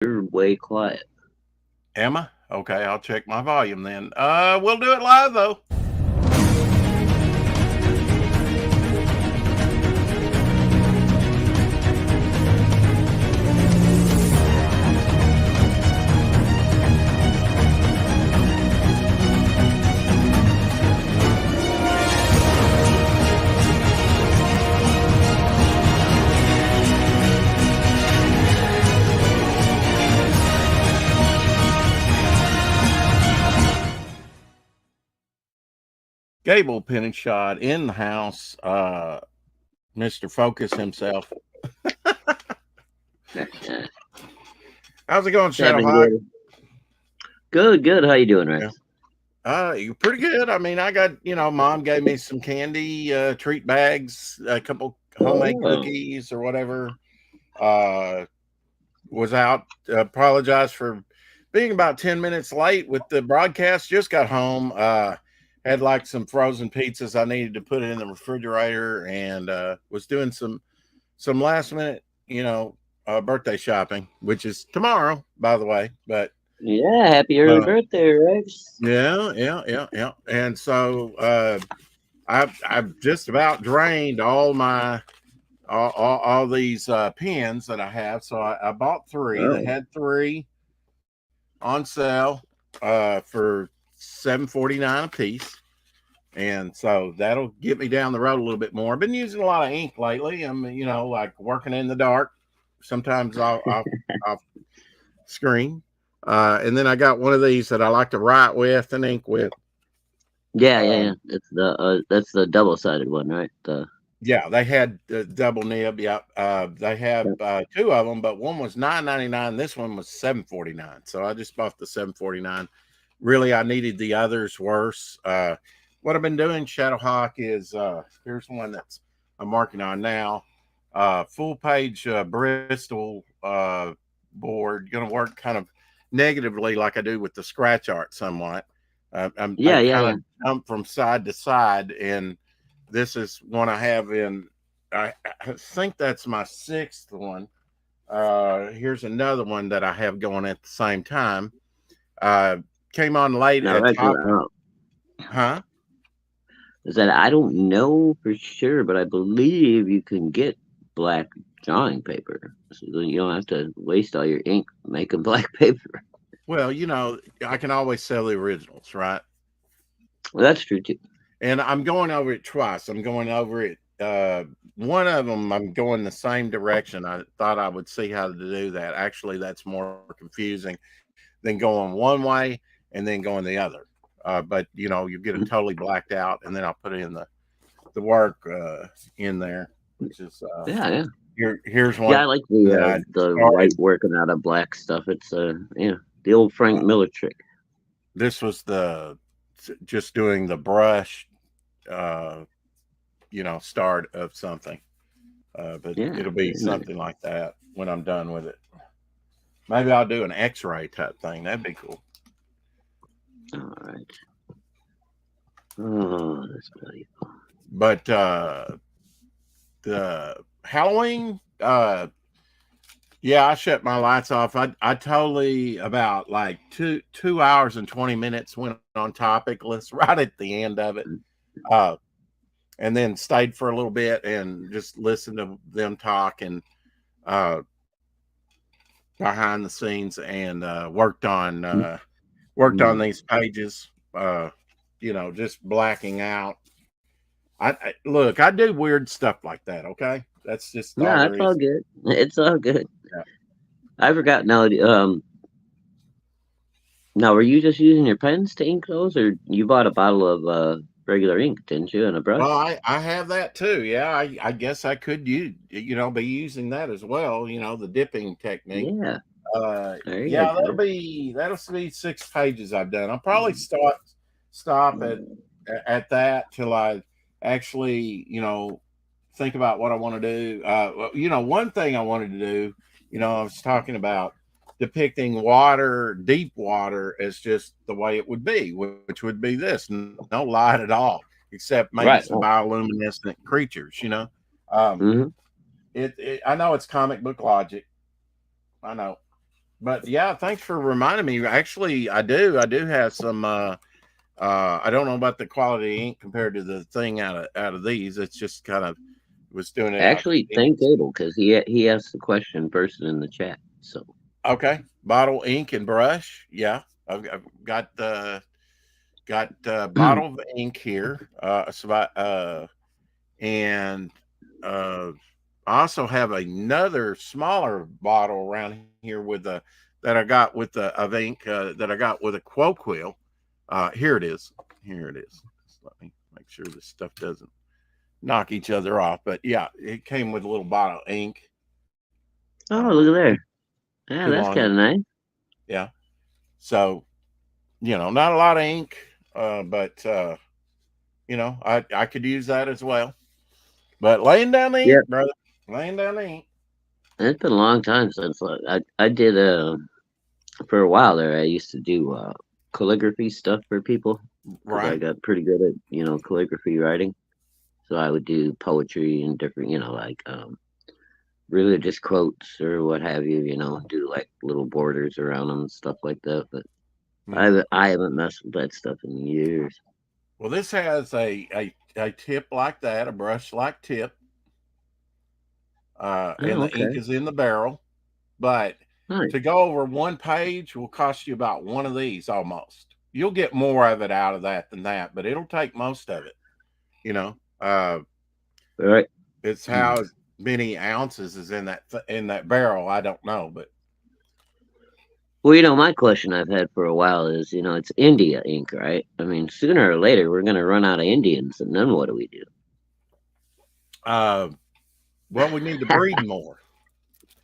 You're way quiet. Am I? Okay, I'll check my volume then. We'll do it live though. Gable Penshot in the house. Mr. Focus himself. How's it going, Having Shadowhawk? good. Good. How you doing, Yeah. Rex? You're pretty good. I mean, I got, mom gave me some candy, treat bags, a couple homemade Oh, cookies or whatever. Uh, was out. Apologize for being about 10 minutes late with the broadcast. Just got home. Had like some frozen pizzas I needed to put in the refrigerator, and was doing some last minute, birthday shopping, which is tomorrow, by the way. But yeah. Happy early uh, birthday, Rex. yeah. And so I've just about drained all these pens that I have. So I bought three. They Oh, had three on sale for $7.49 a piece. And so that'll get me down the road a little bit more. I've been using a lot of ink lately. I'm, like working in the dark. Sometimes I'll screen. And then I got one of these that I like to write with and ink with. yeah. Um, That's the double sided one, right? yeah, they had the double nib. Yeah, they have Yeah. two of them, but one was $9.99. This one was $7.49. So I just bought the $7.49. Really, I needed the others worse. What I've been doing, Shadowhawk, is here's one that's I'm working on now. Full page Bristol board. Going to work kind of negatively, like I do with the scratch art, somewhat. I kind Yeah. of jump from side to side, and this is one I have in. I think that's my sixth one. Here's another one that I have going at the same time. Uh, Came on late Now, at Rex, top, huh? is that I don't know for sure, but I believe you can get black drawing paper, so then you don't have to waste all your ink making black paper. Well, I can always sell the originals, right? Well, that's true too. And I'm going over it twice. I'm going over it. One of them, I'm going the same direction. I thought I would see how to do that. Actually, that's more confusing than going one way and then going the other. But you get it totally blacked out, and then I'll put in the work in there, which is Yeah. here's Yeah, one I like that I the white started. working out of black stuff. It's the old Frank Uh, Miller trick. this was the just doing the brush, uh, start of something. But Yeah, it'll be very nice. something like that when I'm done with it. Maybe I'll do an X-ray type thing. That'd be cool. All right. Oh, that's valuable. But the Halloween, yeah, I shut my lights off. I totally about like two hours and 20 minutes went on topicless right at the end of it. Uh, and then stayed for a little bit and just listened to them talk and uh, behind the scenes and worked on Mm. these pages. Just blacking out. I look. I do weird stuff like that. Okay, that's just No, all there that's all is. good. It's all good. Yeah. I forgot now. Now were you just using your pens to ink those, or you bought a bottle of regular ink, didn't you, and a Well, brush? I have that too. Yeah, I guess I could be using that as well. The dipping technique. Yeah, there you Yeah, go. that'll be 6 pages I've done. I'll probably stop at that till I actually think about what I want to do. One thing I wanted to do. I was talking about depicting water, deep water, as just the way it would be, which would be this: no light at all, except maybe some Right. Oh. bioluminescent creatures. Um, Hmm. I know it's comic book logic. I know. But yeah, thanks for reminding me. Actually, I do have some. I don't know about the quality of ink compared to the thing out of these. It's just kind of was doing it out. Actually, thank Abel because he asked the question first in the chat. So Okay, bottle, ink, and brush. Yeah, I've got bottle of ink here. And uh, I also have another smaller bottle around here with a that I got with the of ink that I got with a quote quill. Here it is. Here it is. Just let me make sure this stuff doesn't knock each other off. But yeah, it came with a little bottle of ink. oh, Uh, look at there. too Yeah, that's long. kind of nice. Yeah. So not a lot of ink, but I could use that as well. But laying down the Yeah, ink, brother, laying down the ink. it's been a long time since I did for a while there. I used to do calligraphy stuff for people because I Right. got pretty good at calligraphy writing. So I would do poetry and different like religious quotes or what have you. Do like little borders around them and stuff like that. But Hmm. I haven't messed with that stuff in years. Well, this has a tip like that, a brush like tip, and Oh, the ink okay, is in the barrel. But nice. to go over one page will cost you about one of these almost. You'll get more of it out of that than that, but it'll take most of it. You know, uh, All right. it's how many ounces is in that barrel. I don't know, but Well, my question I've had for a while is, it's India ink, right? I mean, sooner or later we're gonna run out of Indians, and then what do we do? uh, well, we need to breed more.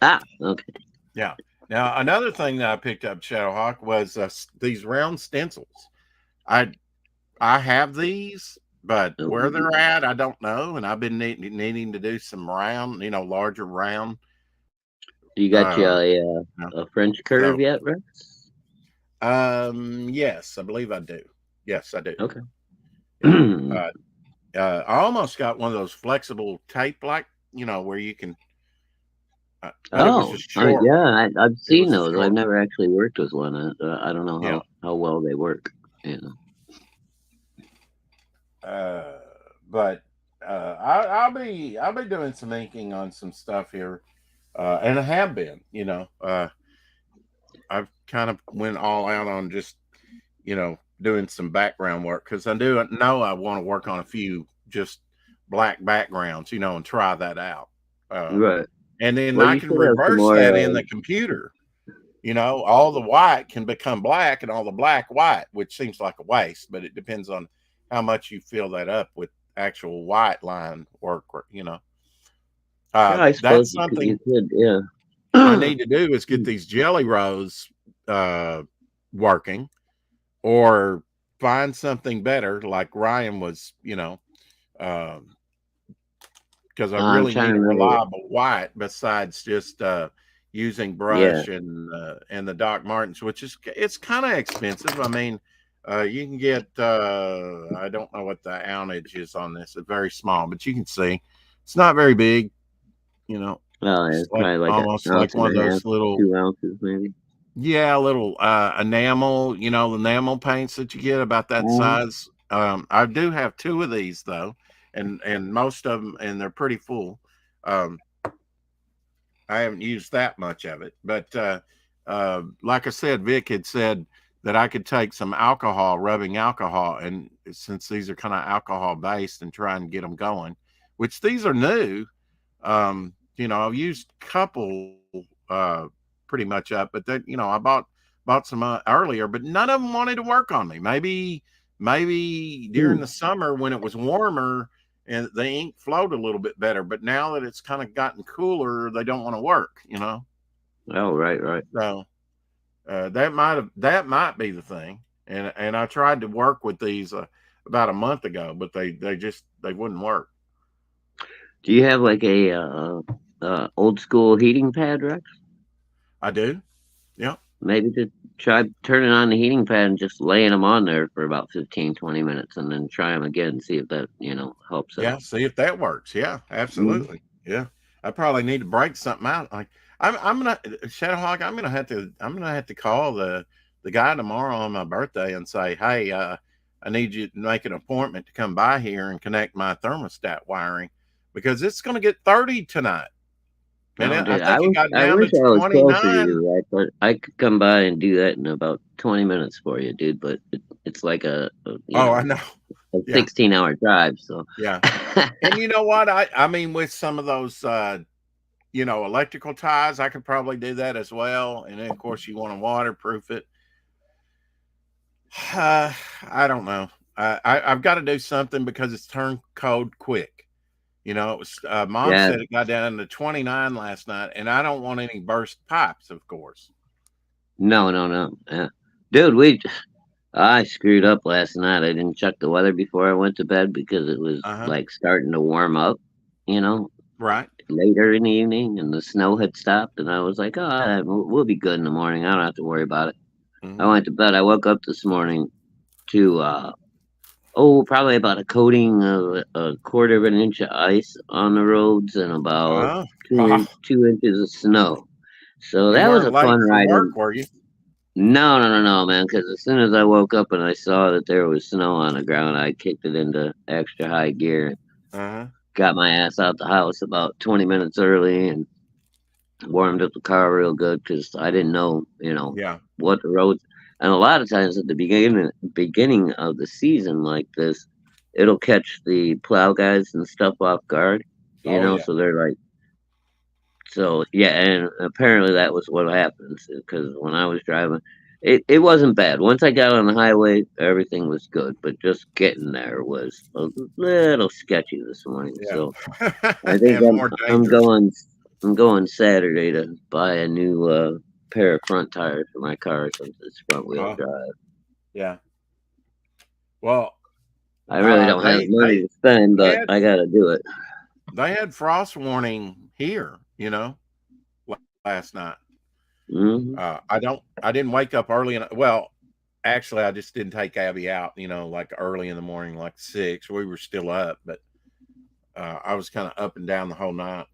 Ah, okay. Yeah. Now, another thing that I picked up, Shadowhawk, was these round stencils. I I have these, but where Oh, they're at, I don't know. And I've been needing to do some round, larger round. you got you Uh, a French so, curve yet, Rex? yes, I believe I do. Yes, I do. Okay. Yeah. I almost got one of those flexible tape, like where you can, but it was a Oh, short yeah, one. I've It seen was a those. I've short one. never actually worked with one. I don't know Yeah. how well they work. Uh, but I'll be doing some inking on some stuff here, and I have been. I've kind of went all out on just doing some background work because I do know I want to work on a few just black backgrounds, and try that out. Uh, Right. and then Well, I you can should have some reverse more. that in the computer. All the white can become black and all the black white, which seems like a waste, but it depends on how much you fill that up with actual white line work. Yeah, I suppose That's you something could. Yeah. I need to do is get these jelly rows uh, working, or find something better, like Ryan was, um, because I I'm really trying to need a remember. reliable white besides just using Yeah. brush and the Doc Martens, which is it's kind of expensive. I mean, you can get I don't know what the ountage is on this. It's very small, but you can see it's not very big. You know, Well, yeah, it's it's like probably like an almost ounce like and one of a half, those little 2 ounces maybe. yeah, little enamel. The enamel paints that you get about that Mhm. size. I do have two of these though, and most of them, and they're pretty full. Um, I haven't used that much of it, but like I said, Vic had said that I could take some alcohol, rubbing alcohol, and since these are kind of alcohol based, and try and get them going. Which these are new. I've used a couple pretty much up, but then I bought some earlier, but none of them wanted to work on me. Maybe during Hmm. the summer when it was warmer and the ink flowed a little bit better. But now that it's kind of gotten cooler, they don't want to work. Oh, right, right. So that might be the thing. And I tried to work with these about a month ago, but they wouldn't work. Do you have like a old school heating pad, Rex? I do. Yeah. Maybe to try turning on the heating pad and just laying them on there for about 15, 20 minutes and then try them again and see if that, helps Yeah. out. See if that works. Yeah, Mhm. absolutely. Yeah. I probably need to break something out. Like I'm gonna Shadowhawk. I'm gonna have to call the guy tomorrow on my birthday and say, hey, I need you to make an appointment to come by here and connect my thermostat wiring because it's gonna get 30 tonight. And Oh, I dude, think it got I down wish to I was closer to 29. you, right? But I could come by and do that in about 20 minutes for you, dude. But it's like Oh, I know. a Yeah, 16-hour drive. So, yeah. And you know what? I mean, with some of those electrical ties, I could probably do that as well. And then of course you want to waterproof it. I don't know. I've got to do something because it's turned cold quick. It was mom yeah, said it got down to 29 last night, and I don't want any burst pipes, of course. no, no, no. Dude, I screwed up last night. I didn't check the weather before I went to bed because it was Uh huh. like starting to warm up, you know, Right. later in the evening, and the snow had stopped. And I was like, oh, we'll be good in the morning. I don't have to worry about it. I Hmm. went to bed. I woke up this morning to probably about a coating of a quarter of an inch of ice on the roads and about Oh, oh, 2 inches of snow. So you that was weren't a late fun for ride. work, were you? No, no, no, no, man. Because as soon as I woke up and I saw that there was snow on the ground, I kicked it into extra high gear and Uh huh. got my ass out the house about 20 minutes early and warmed up the car real good because I didn't know, Yeah. what the roads. And a lot of times at the beginning of the season like this, it'll catch the plow guys and stuff off guard, Oh yeah. so they're like, so yeah, and apparently that was what happens because when I was driving, it wasn't bad. Once I got on the highway, everything was good, but just getting there was a little sketchy this morning. Yeah. So I think And more I'm dangerous. going I'm going Saturday to buy a new pair of front tires for my car since it's front wheel Uh, drive. yeah. Well, I really don't have they the money to spend, they but had I got to do it. they had frost warning here. Last night. Hmm. I didn't wake up early. Well, actually, I just didn't take Abby out. Like early in the morning, like 6. We were still up, but I was kind of up and down the whole night.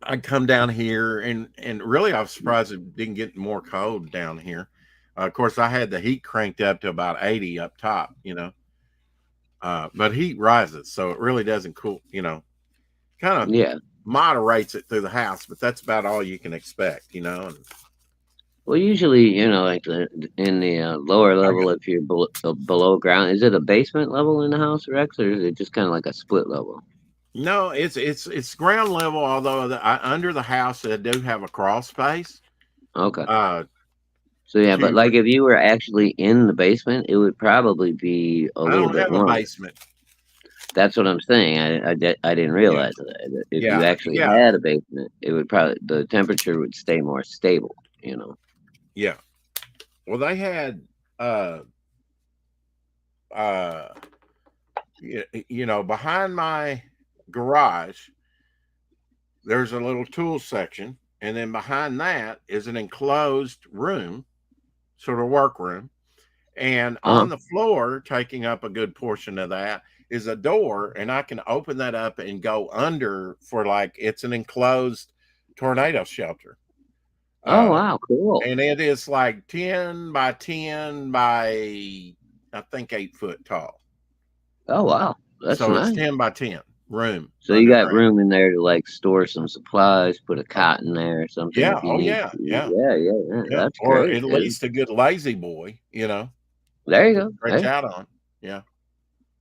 I come down here, and really, I was surprised it didn't get more cold down here. Of course, I had the heat cranked up to about 80 up top. But heat rises, so it really doesn't cool. Kind of Yeah. moderates it through the house, but that's about all you can expect. And Well, usually, like in the lower I level, if you're below ground, is it a basement level in the house, Rex, or is it just kind of like a split level? No, it's ground level. Although under the house, they do have a crawl space. Okay. Uh, So yeah, but to like if you were actually in the basement, it would probably be a I little don't bit have a warmer. basement. That's what I'm saying. I didn't Yeah, realize that. If you yeah, actually yeah, had a basement, it would probably the temperature would stay more stable. yeah. Well, they had uh uh behind my garage. There's a little tool section, and then behind that is an enclosed room, sort of workroom. And Uh-huh. on the floor, taking up a good portion of that, is a door, and I can open that up and go under for like it's an enclosed tornado shelter. Oh Uh, wow, cool. and it is like 10 by 10 by I think 8 foot tall. Oh wow, that's So it's nice. 10 by 10 room So you got underground. room in there to like store some supplies, put a Oh, cot in there or something yeah. if you Oh, need. yeah. Yeah. Yeah, yeah, yeah. Yeah. That's Or great, at dude. least a good lazy boy, There you to go. stretch Hey, out on. Yeah.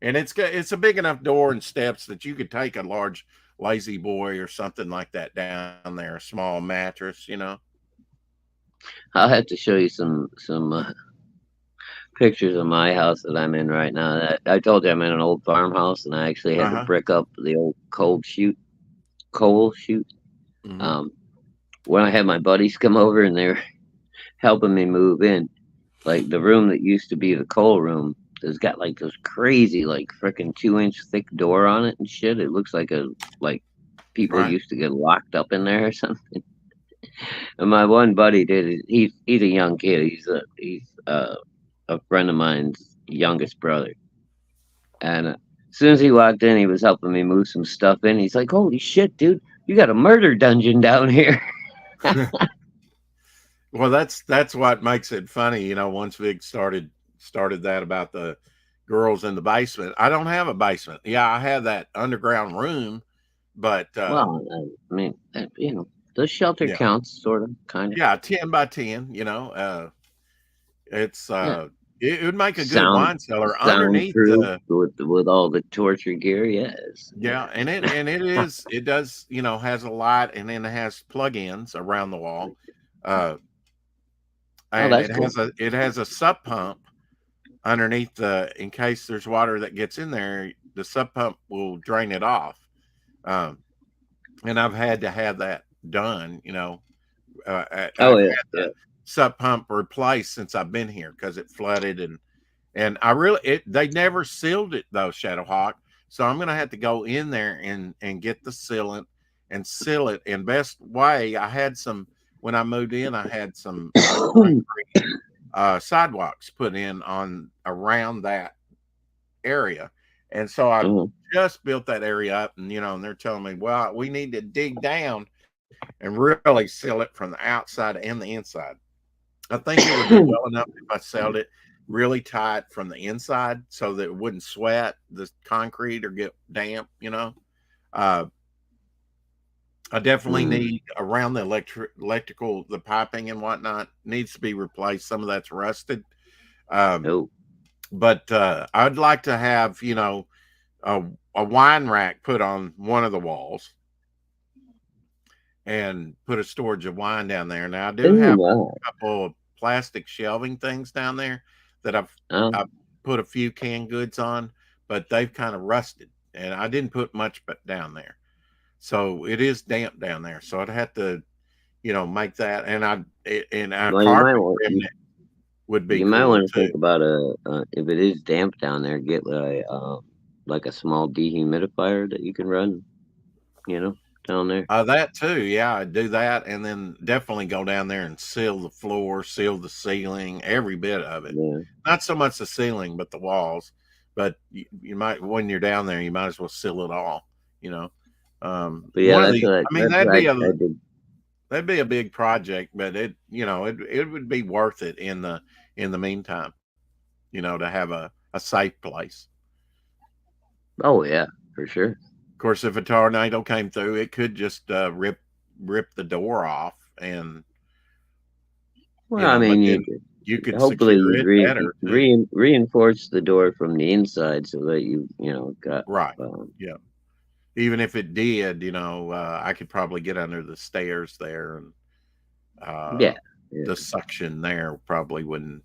And it's a big enough door and steps that you could take a large lazy boy or something like that down there, a small mattress. I'll have to show you some pictures of my house that I'm in right now. I told you I'm in an old farmhouse, and I actually had to Uh-huh. brick up the old coal chute. Hmm. Um, when I had my buddies come over and they were helping me move in, like the room that used to be the coal room has got like this crazy like freaking 2 inch thick door on it and shit. It looks like like people Right. used to get locked up in there or something. And my one buddy did it. He's a young kid. He's a friend of mine's youngest brother. And as soon as he walked in, he was helping me move some stuff in. He's like, "Holy shit, dude! You got a murder dungeon down here. Well, that's what makes it funny. Once Vic started that about the girls in the basement. I don't have a basement. Yeah, I have that underground room, but Well, I mean, the shelter yeah, counts, sort of, kind of. yeah, 10 by 10. It's Yeah, it would make a good sound, wine cellar underneath soundproof the. with all the torture gear. Yes, Yeah, and it does, has a light, and then it has plug-ins around the wall. Uh oh, and that's it cool. has a sub pump underneath in case there's water that gets in there, the sub pump will drain it off. Um and I've had to have that done, Oh I've yeah, had yeah. the sub pump replaced since I've been here because it flooded, and I really they never sealed it though, Shadowhawk. So I'm gonna have to go in there and get the sealant and seal it. And best way, I had some when I moved in, I had some concrete sidewalks put in on around that area, and so I Mhm. just built that area up, and they're telling me, well, we need to dig down and really seal it from the outside and the inside. I think it would do well enough if I sealed it really tight from the inside so that it wouldn't sweat the concrete or get damp. Uh, I definitely Mm. need around the electrical, the piping and whatnot needs to be replaced. Some of that's rusted. Um, Oh, but I'd like to have, a, a wine rack put on one of the walls and put a storage of wine down there. Now I do ooh, have wow. a couple of plastic shelving things down there that I've Um, put a few canned goods on, but they've kind of rusted, and I didn't put much but down there, so it is damp down there. So I'd have to, make that, and a well, you might carpet want remnant would be you might cool want to too. think about if it is damp down there, get like a small dehumidifier that you can run, you know, down there. That too, yeah, I'd do that, and then definitely go down there and seal the floor, seal the ceiling, every bit of it. Yeah, Not so much the ceiling, but the walls. But you might, when you're down there, you might as well seal it all. You know, but yeah, one of the, I mean, that's what I did. that'd be a big project, but it would be worth it in the meantime. To have a safe place. Oh yeah, for sure. Of course, if a tornado came through, it could just rip the door off, and Well, I but mean, then you could hopefully secure you'd it better too. reinforce the door from the inside so that you got Right. um, Yeah. Even if it did, I could probably get under the stairs there, and uh, yeah, yeah, the suction there probably wouldn't,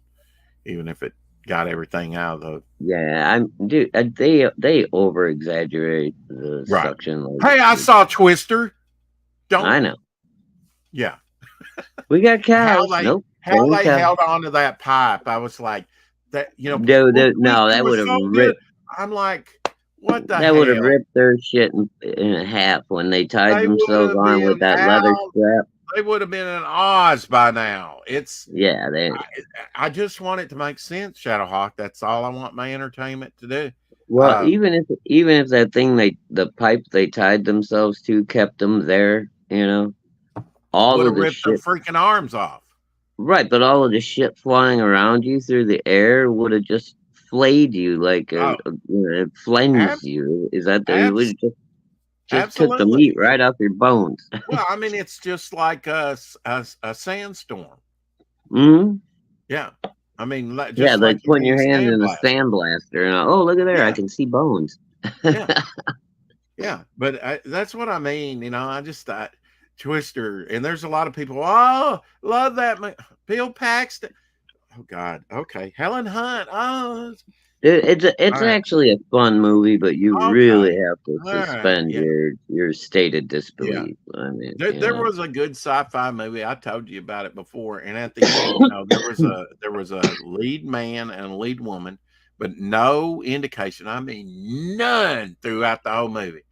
even if it got everything out of the. yeah. They over exaggerate the Right. suction. Hey, I saw Twister. Don't. I know. Yeah. We got How cows. they Nope, how only they cows. held on to that pipe. I was like, that. No, Well, no, Twister was so good. I'm like, what the that would have hell? ripped their shit in half when they tied They would themselves have on with been that leather out. strap. They would have been in Oz by now. Yeah, they. I just want it to make sense, Shadowhawk. That's all I want my entertainment to do. Well, Uh, even if that thing the pipe they tied themselves to kept them there, all would of have the ripped their shit. freaking arms off. Right, but all of the shit flying around you through the air would have just flayed you like Oh, flenged abs, you. Is that the? It would abs, have just took the absolutely. meat right off your bones. Well, I mean, it's just like a sandstorm. Hmm. Yeah. I mean, Yeah, just like like you putting being your hand in a sandblasted. sandblaster. And, oh, look at there! I Yeah. can see bones. Yeah. Yeah, but that's what I mean. I just thought Twister, and there's a lot of people. Oh, love that Bill Paxton. Oh God. Okay, Helen Hunt. Oh, It's all right. actually a fun movie, but you really Okay. have to All right. suspend Yeah. your stated Yeah. disbelief. I mean, There was a good sci-fi movie. I told you about it before, and at the end, there was a lead man and a lead woman, but no indication. I mean, none throughout the whole movie.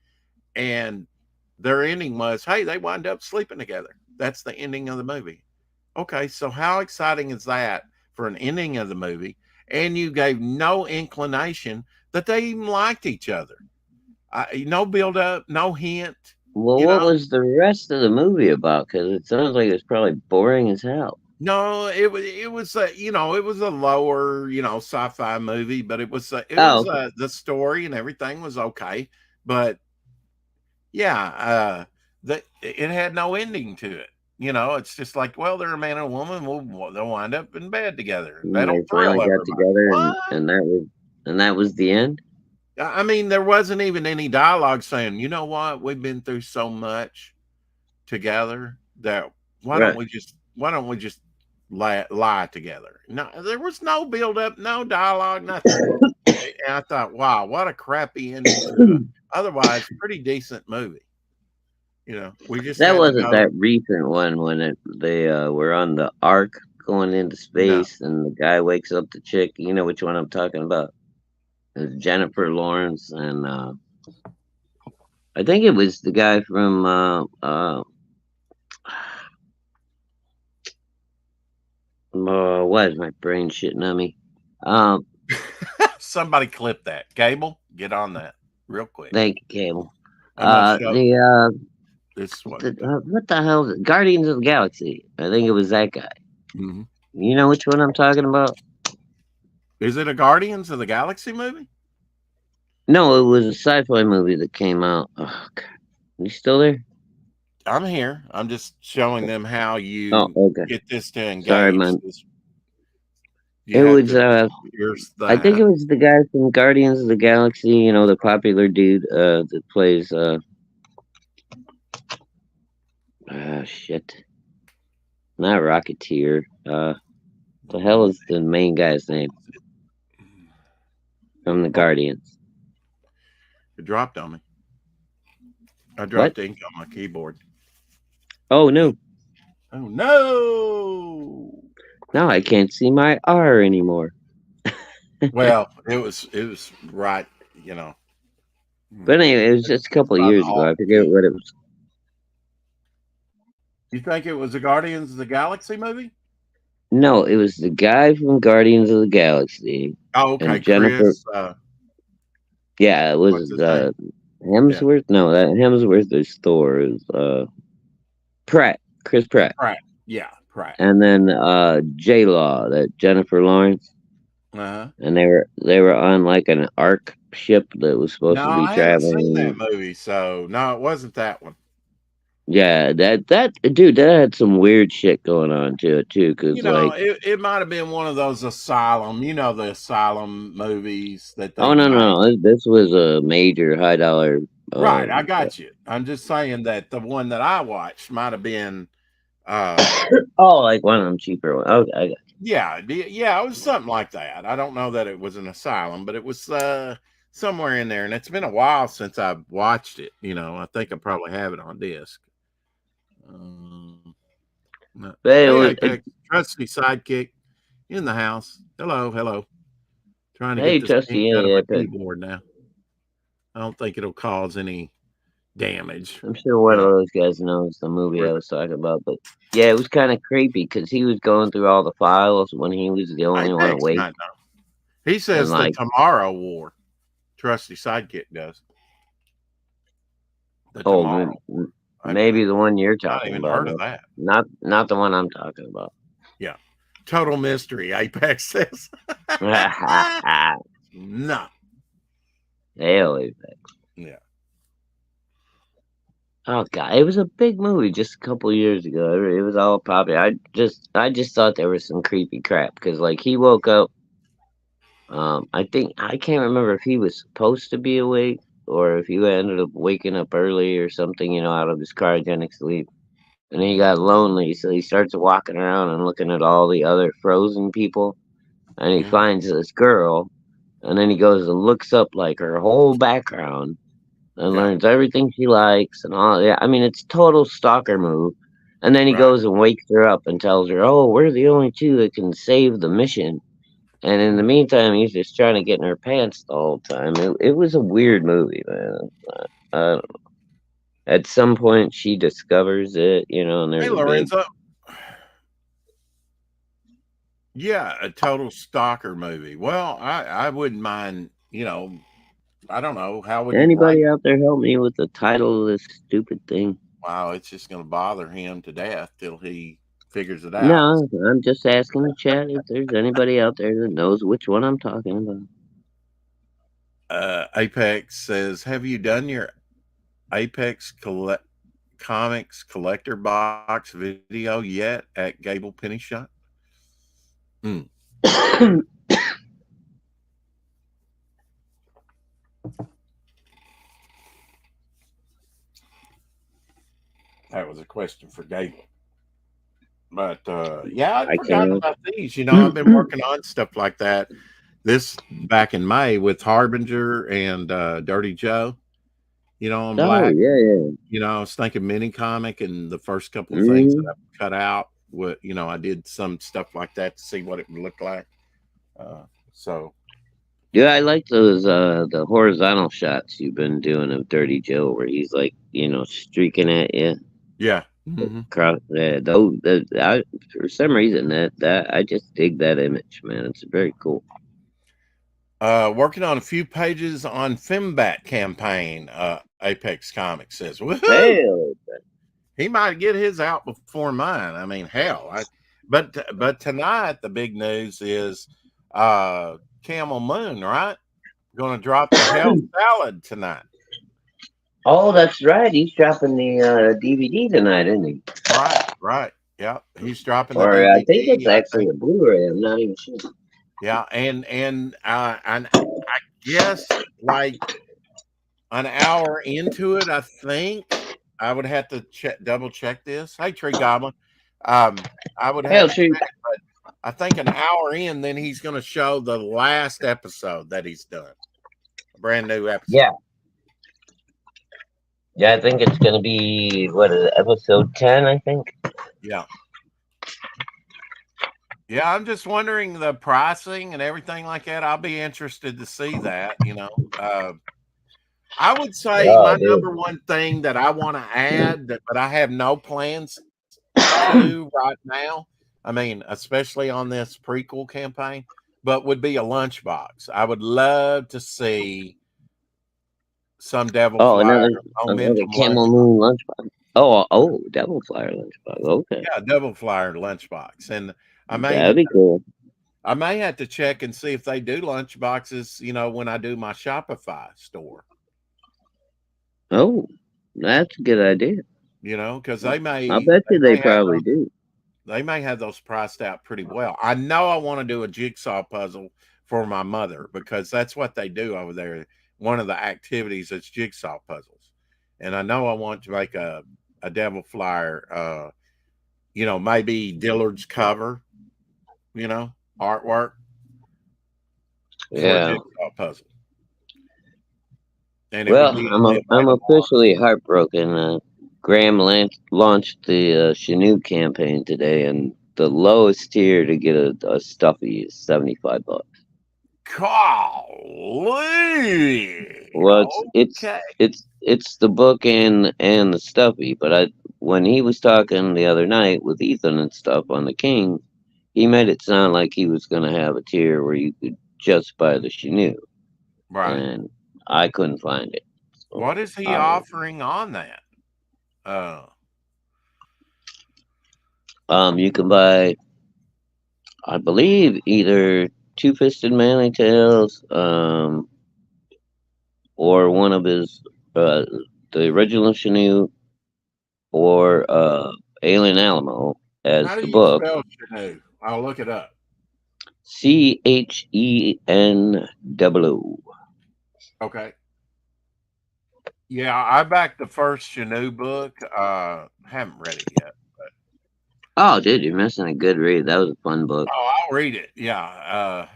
And their ending was, hey, they wind up sleeping together. That's the ending of the movie. Okay, so how exciting is that for an ending of the movie? And you gave no inclination that they even liked each other. No build up, no hint. Well, You what know, was the rest of the movie about? Because it sounds like it's probably boring as hell. no, it was it was a lower sci-fi movie, but Oh, okay. the story and everything was okay, but yeah, it had no ending to it. It's just like, well, they're a man and a woman. Well, they'll wind up in bed together. And That'll they thrill finally got everybody. together, What? and that was the end. I mean, there wasn't even any dialogue saying, you know what, we've been through so much together that Right. why don't we just lie together? No, there was no build up, no dialogue, nothing. And I thought, wow, what a crappy ending to a otherwise pretty decent movie. We just That had to wasn't go. that recent one when they were on the ark going into No, space, and the guy wakes up the chick. You know which one I'm talking about? It's Jennifer Lawrence, and I think it was the guy from why is my brain shitting on me? Um, somebody clip that. Cable, get on that real quick. thank you, Cable. I'm gonna show The this one. what the hell is it? Guardians of the Galaxy. I think it was that guy. Mhm. You know which one I'm talking about? Is it a Guardians of the Galaxy movie? No, it was a sci-fi movie that came out. Oh God, you still there? I'm here. I'm just showing them how Oh, you okay. get this to Sorry, engage. man. You It have was to. Here's I think that. it was the guy from Guardians of the Galaxy, the popular dude that plays shit. Not Rocketeer. The hell is the main guy's name from the Oh, Guardians? it dropped on me. I What? dropped ink on my keyboard. Oh Ink. no. Oh no! Now I can't see my R anymore. Well, it was right. You know, But it anyway, it was just a it's couple by the years ago. Alt I forget key. what it was. You think it was a Guardians of the Galaxy movie? No, it was the guy from Guardians of the Galaxy Oh, okay. and Jennifer. Chris, Yeah, it what's was his name? Yeah, Hemsworth. No, that Hemsworth is Thor. Is Pratt, Chris Pratt, Pratt. Yeah, Pratt. and then J Law, that Jennifer Lawrence, Uh huh. and they were on like an arc ship that was supposed No, to be I haven't seen that traveling. movie, so no, it wasn't that one. Yeah, that dude, that had some weird shit going on to it too. Cause like, It might have been one of those asylum, the asylum movies that oh they no, make. no, this was a major high dollar. Right, I got you. I'm just saying that the one that I watched might have been, uh, Oh, like one of them cheaper ones. Okay, I got yeah, yeah, it was something like that. I don't know that it was an asylum, but it was somewhere in there, and it's been a while since I've watched it. I think I probably have it on disc. Um, but it hey, was. Apex, trusty sidekick in the house. Hello, hello. Trying to get Hey, this ink Trusty, out of yeah, my yeah, keyboard now. I don't think it'll cause any damage. I'm sure one You of know, those guys knows the movie I where was talking about, but yeah, it was kind of creepy because he was going through all the files when he was the only one Apex awake, might know. He and says the like, Tomorrow War. Trusty sidekick does the oh, Tomorrow War. maybe the one you're Not talking even about, heard of man. that. Not the one I'm talking about. Yeah, total mystery. Apex says no. Hell, Apex. Yeah, Oh god, it was a big movie just a couple years ago. It was all popular. I just thought there was some creepy crap because like he woke up. I think I can't remember if he was supposed to be awake or if he ended up waking up early or something, out of his cryogenic sleep. And he got lonely, so he starts walking around and looking at all the other frozen people, and he yeah, finds this girl, and then he goes and looks up like her whole background and yeah. learns everything she likes and all. Yeah, I mean it's total stalker move. And then he Right. goes and wakes her up and tells her, "Oh, we're the only two that can save the mission." And in the meantime, he's just trying to get in her pants the whole time. It was a weird movie, man. Uh, at some point, she discovers it, and Hey, there's a big. Lorenzo. Yeah, a total stalker movie. Well, I wouldn't mind. I don't know. How would you Anybody write? out there help me with the title of this stupid thing? Wow, it's just going to bother him to death till he figures it out. No, I'm just asking the chat if there's anybody out there that knows which one I'm talking about. Apex says, "Have you done your Apex Comics collector box video yet at Gable Penny Shop?" Mm. That was a question for Gable. But yeah, I'd I forgotten can't. about these. I've been working on stuff like that. This back in May with Harbinger and Dirty Joe. On Oh Black. yeah, yeah. I was thinking mini comic, and the first couple of things that Hmm. I cut out, I did some stuff like that to see what it would look like. So Yeah, I like those the horizontal shots you've been doing of Dirty Joe, where he's like, streaking at you. yeah. Hmm. Across those, for some reason that I just dig that image, man. It's very cool. Working on a few pages on Fembat campaign. Apex Comics says, "Woohoo! Hell, He might get his out before mine." I mean, hell. But tonight the big news is Camel Moon, right? Going to drop the Hell Salad tonight. oh, that's right. He's dropping the DVD tonight, isn't he? Right, right. Yeah, he's dropping the Or I think it's DVD. I actually think. a Blu-ray. I'm not even sure. Yeah, and I guess like an hour into it, I think I would have to double check this. Hey, Tree Goblin, I would have Hell, to shoot. check, but I think an hour in, then he's going to show the last episode that he's done, a brand new Yeah, episode. yeah. I think it's gonna be what is it, episode 10. I think. Yeah, yeah. I'm just wondering the pricing and everything like that. I'll be interested to see that. I would say Oh, my dude. number one thing that I want to add, but I have no plans to right now. I mean, especially on this prequel campaign, but would be a lunchbox. I would love to see some Devil Oh, Flyer another Momentum Camel lunchbox. Moon lunchbox. Oh, Devil Flyer lunchbox. Okay, Yeah, Devil Flyer lunchbox, and I may that'd be cool. I may have to check and see if they do lunchboxes. When I do my Shopify store. Oh, that's a good idea. Because I bet you they may have probably do. those priced out pretty well. I know I want to do a jigsaw puzzle for my mother because that's what they do over there. One of the activities is jigsaw puzzles. And I know I want to make a Devil Flyer, maybe Dillard's cover, artwork for a Yeah. jigsaw puzzle. And it would Well, be only I'm available on. officially heartbroken. Graham launched the Chinook campaign today, and the lowest tier to get a stuffy is $75. Golly. Well, Okay. it's the book and the stuffy. But when he was talking the other night with Ethan and stuff on the King, he made it sound like he was going to have a tier where you could just buy the Chinook, Right. and I couldn't find it. What So is he I offering on that? Uh, you can buy, I believe, either Two Fisted Manly Tails, or one of his, uh, the original Chinook, or Alien Alamo how as do the you book. spell Canoe? I'll look it up. CHENOO. Okay. Yeah, I backed the first Canoe book. Haven't read it yet. Oh, dude, you're missing a good read. That was a fun book. Oh, I'll read it. Yeah.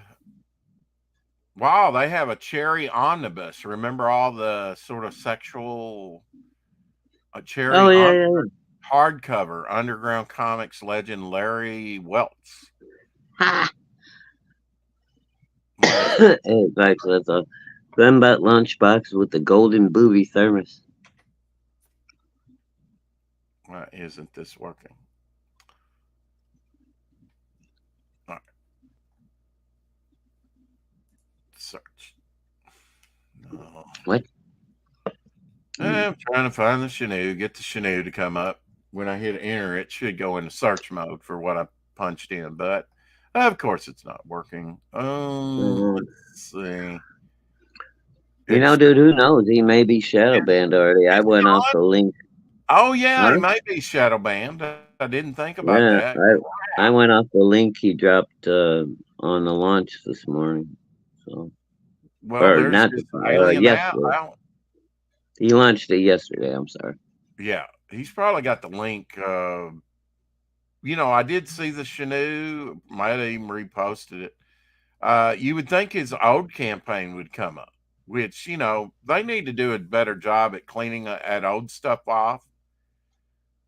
Wow, they have a cherry omnibus. Remember all the sort of sexual Oh cherry yeah, omnibus yeah. hardcover underground comics legend Larry Welts. Ha! What is Hey, back to that Fembat lunchbox with the golden booby thermos. why isn't this working? All right, search. No. I'm trying to find the Shanu, get the Shanu to come up. When I hit enter, it should go into search mode for what I punched in, but of course it's not working. Uh, Let's see. It's dude, who knows? He may be shadow is, banned already. I is he went off on? the link. Oh yeah, Huh? it might be shadow banned. I didn't think about Yeah, that. I went off the link he dropped on the launch this morning. So, Well, or there's not his this alien out. yesterday. He launched it yesterday. I'm sorry. Yeah, he's probably got the link. I did see the Shanu. Might have even reposted it. You would think his old campaign would come up, which they need to do a better job at cleaning that old stuff off.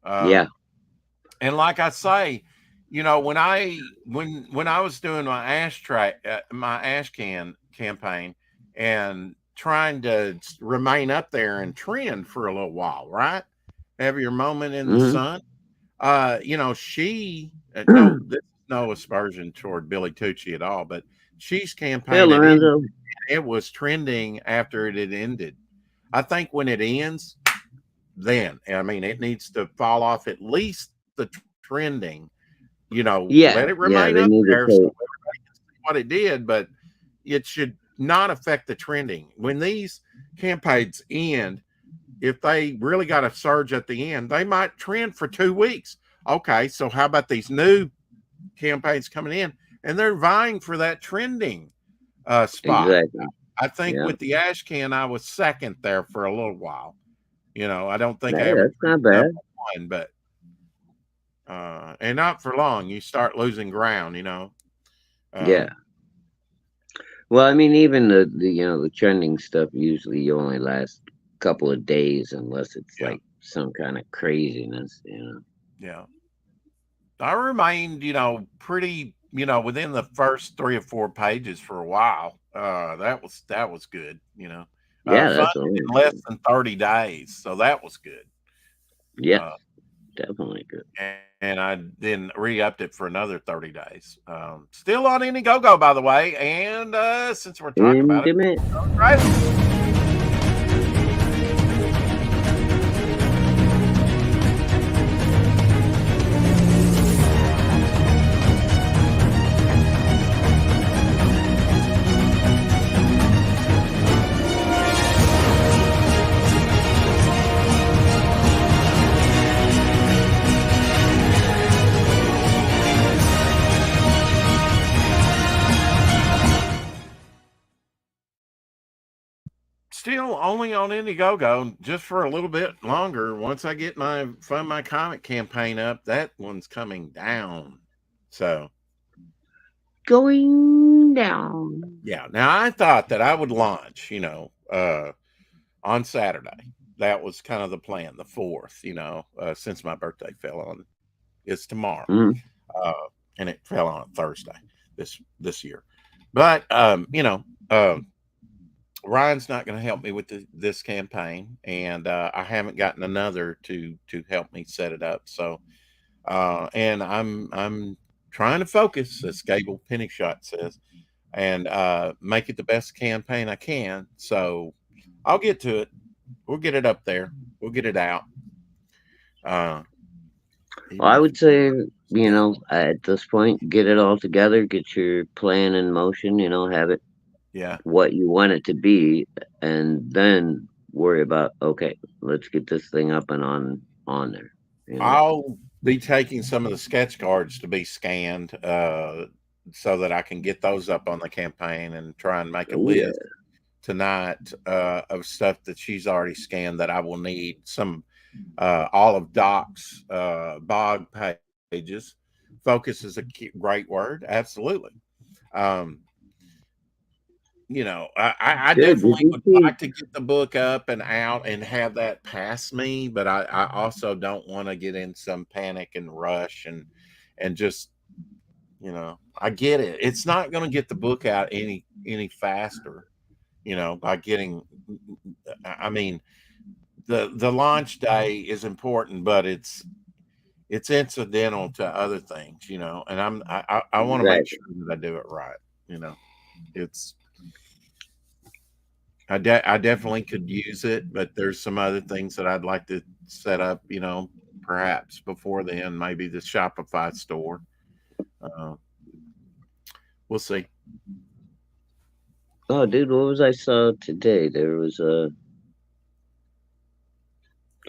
Yeah. Um, and like I say, when I was doing my my ash can campaign, and trying to remain up there and trend for a little while, right? Have your moment in the Hmm. sun. She no, this is no aspersion toward Billy Tucci at all, but she's Hey, campaign Lorenzo. it was trending after it had ended. I think when it ends, then I mean it needs to fall off at least the trending. Yeah, Let it yeah. remain They up need to there so take. everybody can see what it did, but it should not affect the trending. When these campaigns end, if they really got a surge at the end, they might trend for 2 weeks. Okay, so how about these new campaigns coming in and they're vying for that trending spot? Exactly. I think Yeah. with the ash can, I was second there for a little while. I don't think I Hey, ever that's not trended number bad. one, but and not for long. You start losing ground. Yeah. Um, Well, I mean, even the trending stuff usually you only last a couple of days unless it's yeah, like some kind of craziness. yeah. I remained, pretty, within the first 3 or 4 pages for a while. That was good. Yeah, Funded that's always in less good. than 30 days, so that was good. Yeah, Uh, definitely good. and I then re-upped it for another 30 days. Still on Indiegogo, by the way. And since we're talking In about it, demand. right? Still only on Indiegogo, just for a little bit longer. Once I get my Fund My Comic campaign up, that one's coming down. So Going down. yeah. Now I thought that I would launch, on Saturday. That was kind of the plan, the fourth. Since my birthday fell on it's tomorrow, Mm, uh, and it fell on a Thursday this year. But Ryan's not going to help me with this campaign, and I haven't gotten another to help me set it up. So, and I'm trying to focus, as Gable Pennyshot says, and make it the best campaign I can. So, I'll get to it. We'll get it up there. We'll get it out. Uh, well, even I if would say, at this point, get it all together, get your plan in motion, have it yeah, what you want it to be, and then worry about, okay, let's get this thing up and on there. I'll be taking some of the sketch cards to be scanned, so that I can get those up on the campaign and try and make a Oh yeah. list tonight of stuff that she's already scanned that I will need. Some all of Doc's bog pages. Focus is a great word, absolutely. Um, I Dude, did definitely you would see? like to get the book up and out and have that pass me, but I also don't want to get in some panic and rush and just I get it. It's not going to get the book out any faster, by getting. I mean, the launch day is important, but it's incidental to other things, and I want to make Exactly. sure that I do it right. You know, it's I definitely could use it, but there's some other things that I'd like to set up, perhaps before then, maybe the Shopify store. Uh, we'll see. Oh, dude, what was I saw today? There was a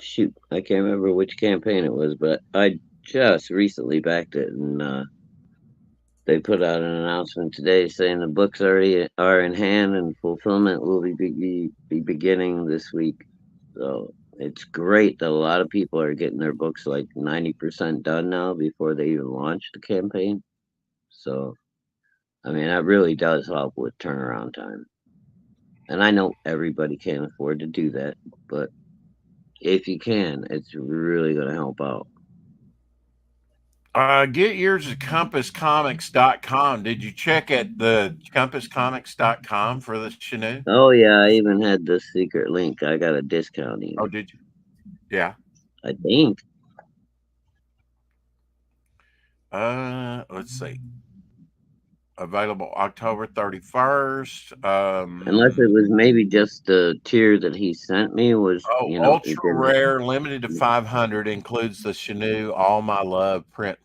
shoot. I can't remember which campaign it was, but I just recently backed it, and they put out an announcement today saying the books already are in hand, and fulfillment will be beginning this week. So it's great that a lot of people are getting their books like 90% done now before they even launch the campaign. So I mean, that really does help with turnaround time. And I know everybody can't afford to do that, but if you can, it's really going to help out. Get yours at compasscomics.com. Did you check at the compasscomics.com for the Chinook? Oh yeah, I even had the secret link. I got a discount Oh, even. did you? Yeah. I think, Let's see. Available October 31st. unless it was maybe just the tier that he sent me was, it Ultra didn't. rare, limited to 500, includes the Chinook All My Love print.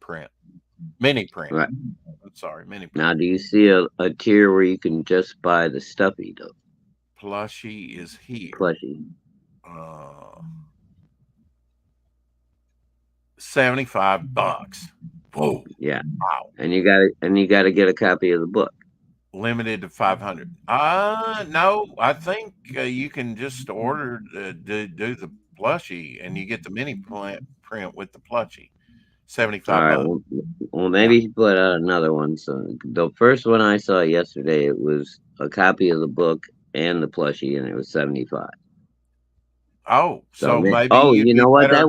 Mini print. Right. I'm sorry, mini print. Now, do you see a tier where you can just buy the stuffy though? Plushie is here. Plushie. 75 bucks. Whoa. Yeah. Wow. And you got to get a copy of the book. Limited to 500. No, I think you can just order do the plushie and you get the mini print with the plushie. All 75 right. bucks. Well, Yeah. maybe he put out another one. So the first one I saw yesterday, it was a copy of the book and the plushie, and it was 75. Oh, So so maybe oh, you'd you be know what? better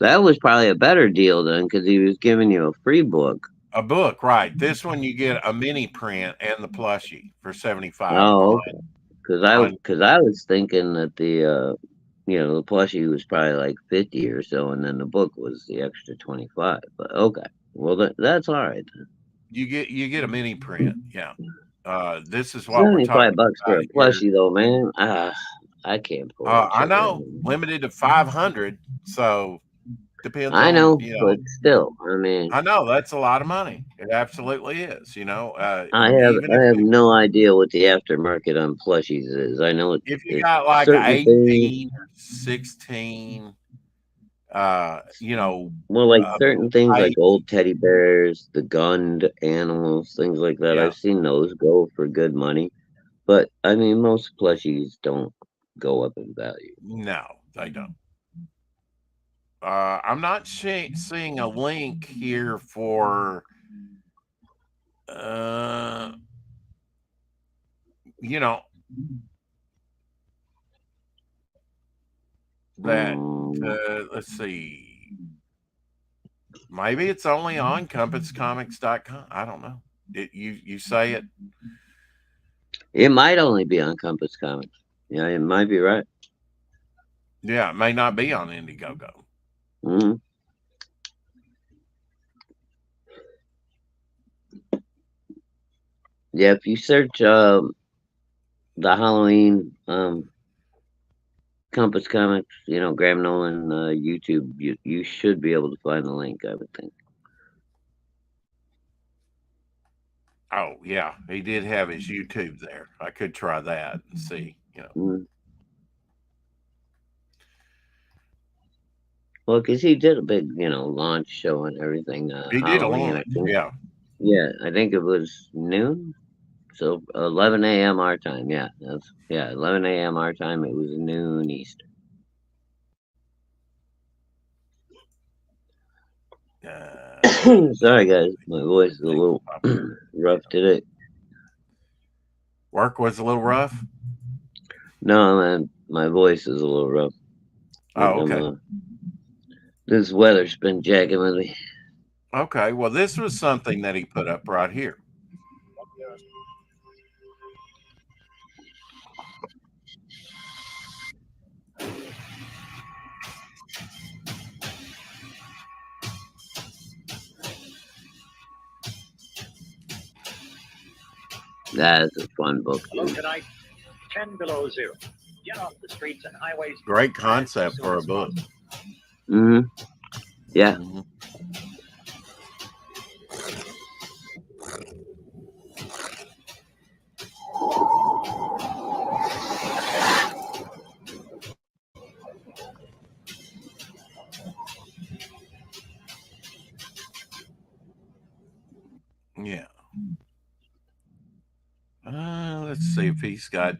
That was probably a better deal then, because he was giving you a free book. a book, right? This one you get a mini print and the plushie for 75 Oh, okay. on Because I was thinking that the plushie was probably like 50 or so, and then the book was the extra 25. But okay, well that's all right. you get a mini print. Yeah. This is what we're talking 75 bucks for about a here. plushie though, man. I can't pull the I trigger know, anymore. limited to 500. So depends I on, know, but still, I mean, I know that's a lot of money. It absolutely is. I Even have no idea what the aftermarket on plushies is. I know if you it got like a certain things. 18 or 16, Well, like certain things, like height, old teddy bears, the gunned animals, things like that. yeah, I've seen those go for good money, but I mean, most plushies don't go up in value. no, they don't. I'm not seeing a link here for, uh, you know, that, Um, let's see. Maybe it's only on compasscomics.com. I don't know. You say it. it might only be on Compass Comics. Yeah, it might be right. Yeah, it may not be on Indiegogo. Hmm. Yeah, if you search the Halloween Compass Comics, Graham Nolan YouTube, you should be able to find the link, I would think. Oh yeah, he did have his YouTube there. I could try that and see. Mm. Well, because he did a big, launch show and everything, He did a Halloween, I launch. think. Yeah. Yeah, I think it was noon. So 11 a.m. our time. Yeah, 11 a.m. our time. It was noon Eastern. Sorry, guys. My voice is a little rough today. Work was a little rough. No, man, my voice is a little rough. Oh, okay. This weather's been jacking with me. Okay. Well, this was something that he put up right here. That is a fun book, dude. 10 below zero. Get off the streets and highways. Great concept for a book. Mm-hmm. Yeah. Mm-hmm. Yeah. Let's see if he's got.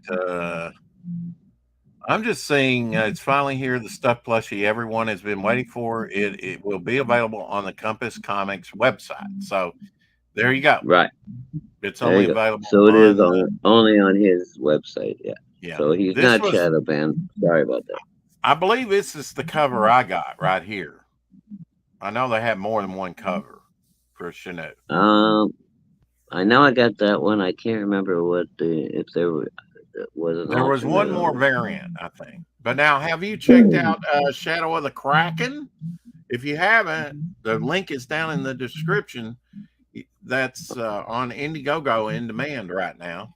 I'm just saying it's finally here. The stuffed plushie everyone has been waiting for. It will be available on the Compass Comics website. So there you go. Right. It's There only you go. available So it is on. only on his website. Yeah. Yeah. So he's This not was. shadow banned. Sorry about that. I believe this is the cover I got right here. I know they have more than one cover for Chanel. I know I got that one. I can't remember what if there was an There was one alternate more on it. variant, I think. But now, have you checked out Shadow of the Kraken? If you haven't, the link is down in the description. That's on Indiegogo in demand right now.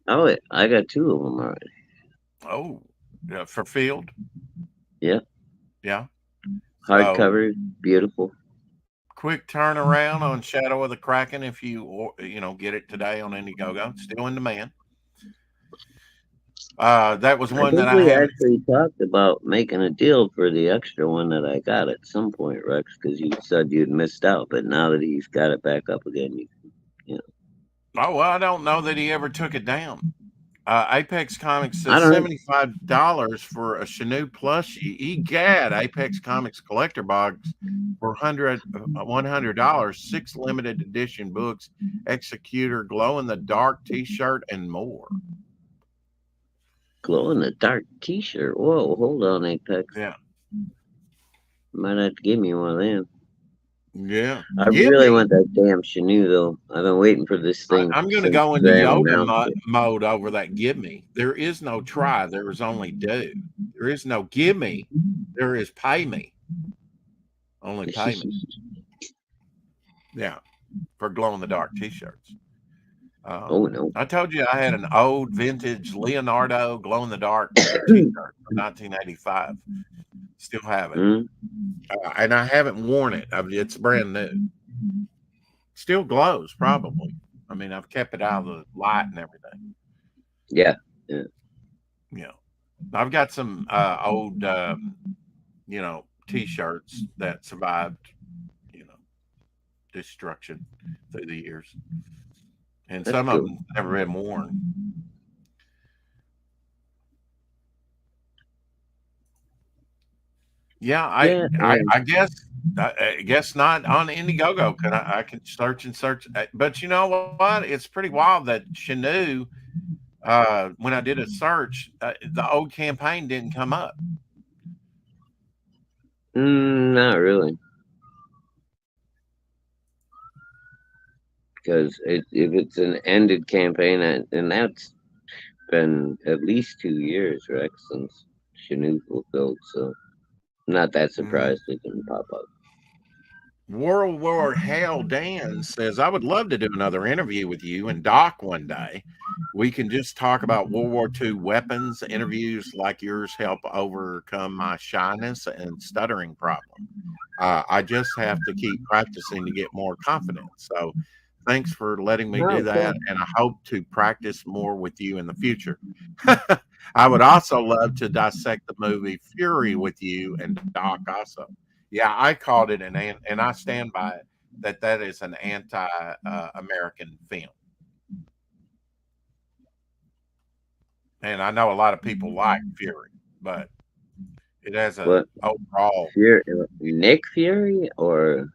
Oh, I got two of them already. Oh, for Field? Yeah. Yeah. Hardcover, beautiful. Quick turnaround on Shadow of the Kraken if you get it today on Indiegogo. Still in demand. That was one that I we haven't. actually talked about making a deal for the extra one that I got at some point, Rex, because you said you'd missed out. But now that he's got it back up again, Oh, well, I don't know that he ever took it down. Apex Comics I says don't know. $75 for a Chanu plushie. Egad, Apex Comics collector box for $100. 6 limited edition books, Executor, glow in the dark T-shirt, and more. Glow in the dark T-shirt. Whoa, hold on, Apex. Yeah, Might have to give me one of them. yeah. I Give really me. want that damn Chanu though. I've been waiting for this thing I'm going to since go into they Yoda announced it. mode over that. Give me. There is no try. There is only do. There is no give me. There is pay me. Only pay me. Yeah, for glow in the dark T-shirts. Oh no. I told you I had an old vintage Leonardo glow in the dark T-shirt from 1985. Still have it, and I haven't worn it. It's brand new. Still glows, probably. I mean, I've kept it out of the light and everything. Yeah. Yeah, I've got some old, T-shirts that survived, destruction through the years, and That's some of cool. them never been worn. Yeah, I guess not on Indiegogo. I can search and search, but you know what? It's pretty wild that Chanu. When I did a search, the old campaign didn't come up. Not really. Because if it's an ended campaign, and that's been at least 2 years, Rex, since Chanu fulfilled, so I'm not that surprised it didn't pop up. World War Hell Dan says, I would love to do another interview with you and Doc one day. We can just talk about World War II weapons. Interviews like yours help overcome my shyness and stuttering problem. I just have to keep practicing to get more confidence. So thanks for letting me do that. And I hope to practice more with you in the future. I would also love to dissect the movie Fury with you and Doc also. Yeah, I called it and I stand by it, that is an anti-American film. And I know a lot of people like Fury, but it has a overall Nick Fury or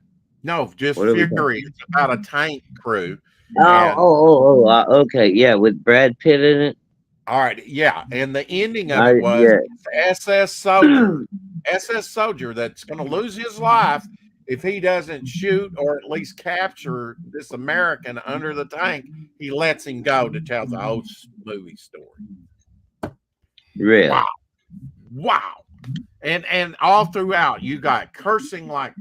no, just Fury. It's about a tank crew. Okay, yeah, with Brad Pitt in it. All right, yeah, and the ending of it was SS Soldier, SS Soldier that's going to lose his life if he doesn't shoot or at least capture this American under the tank. He lets him go to tell the whole movie story. Really? Wow. And all throughout, you got cursing like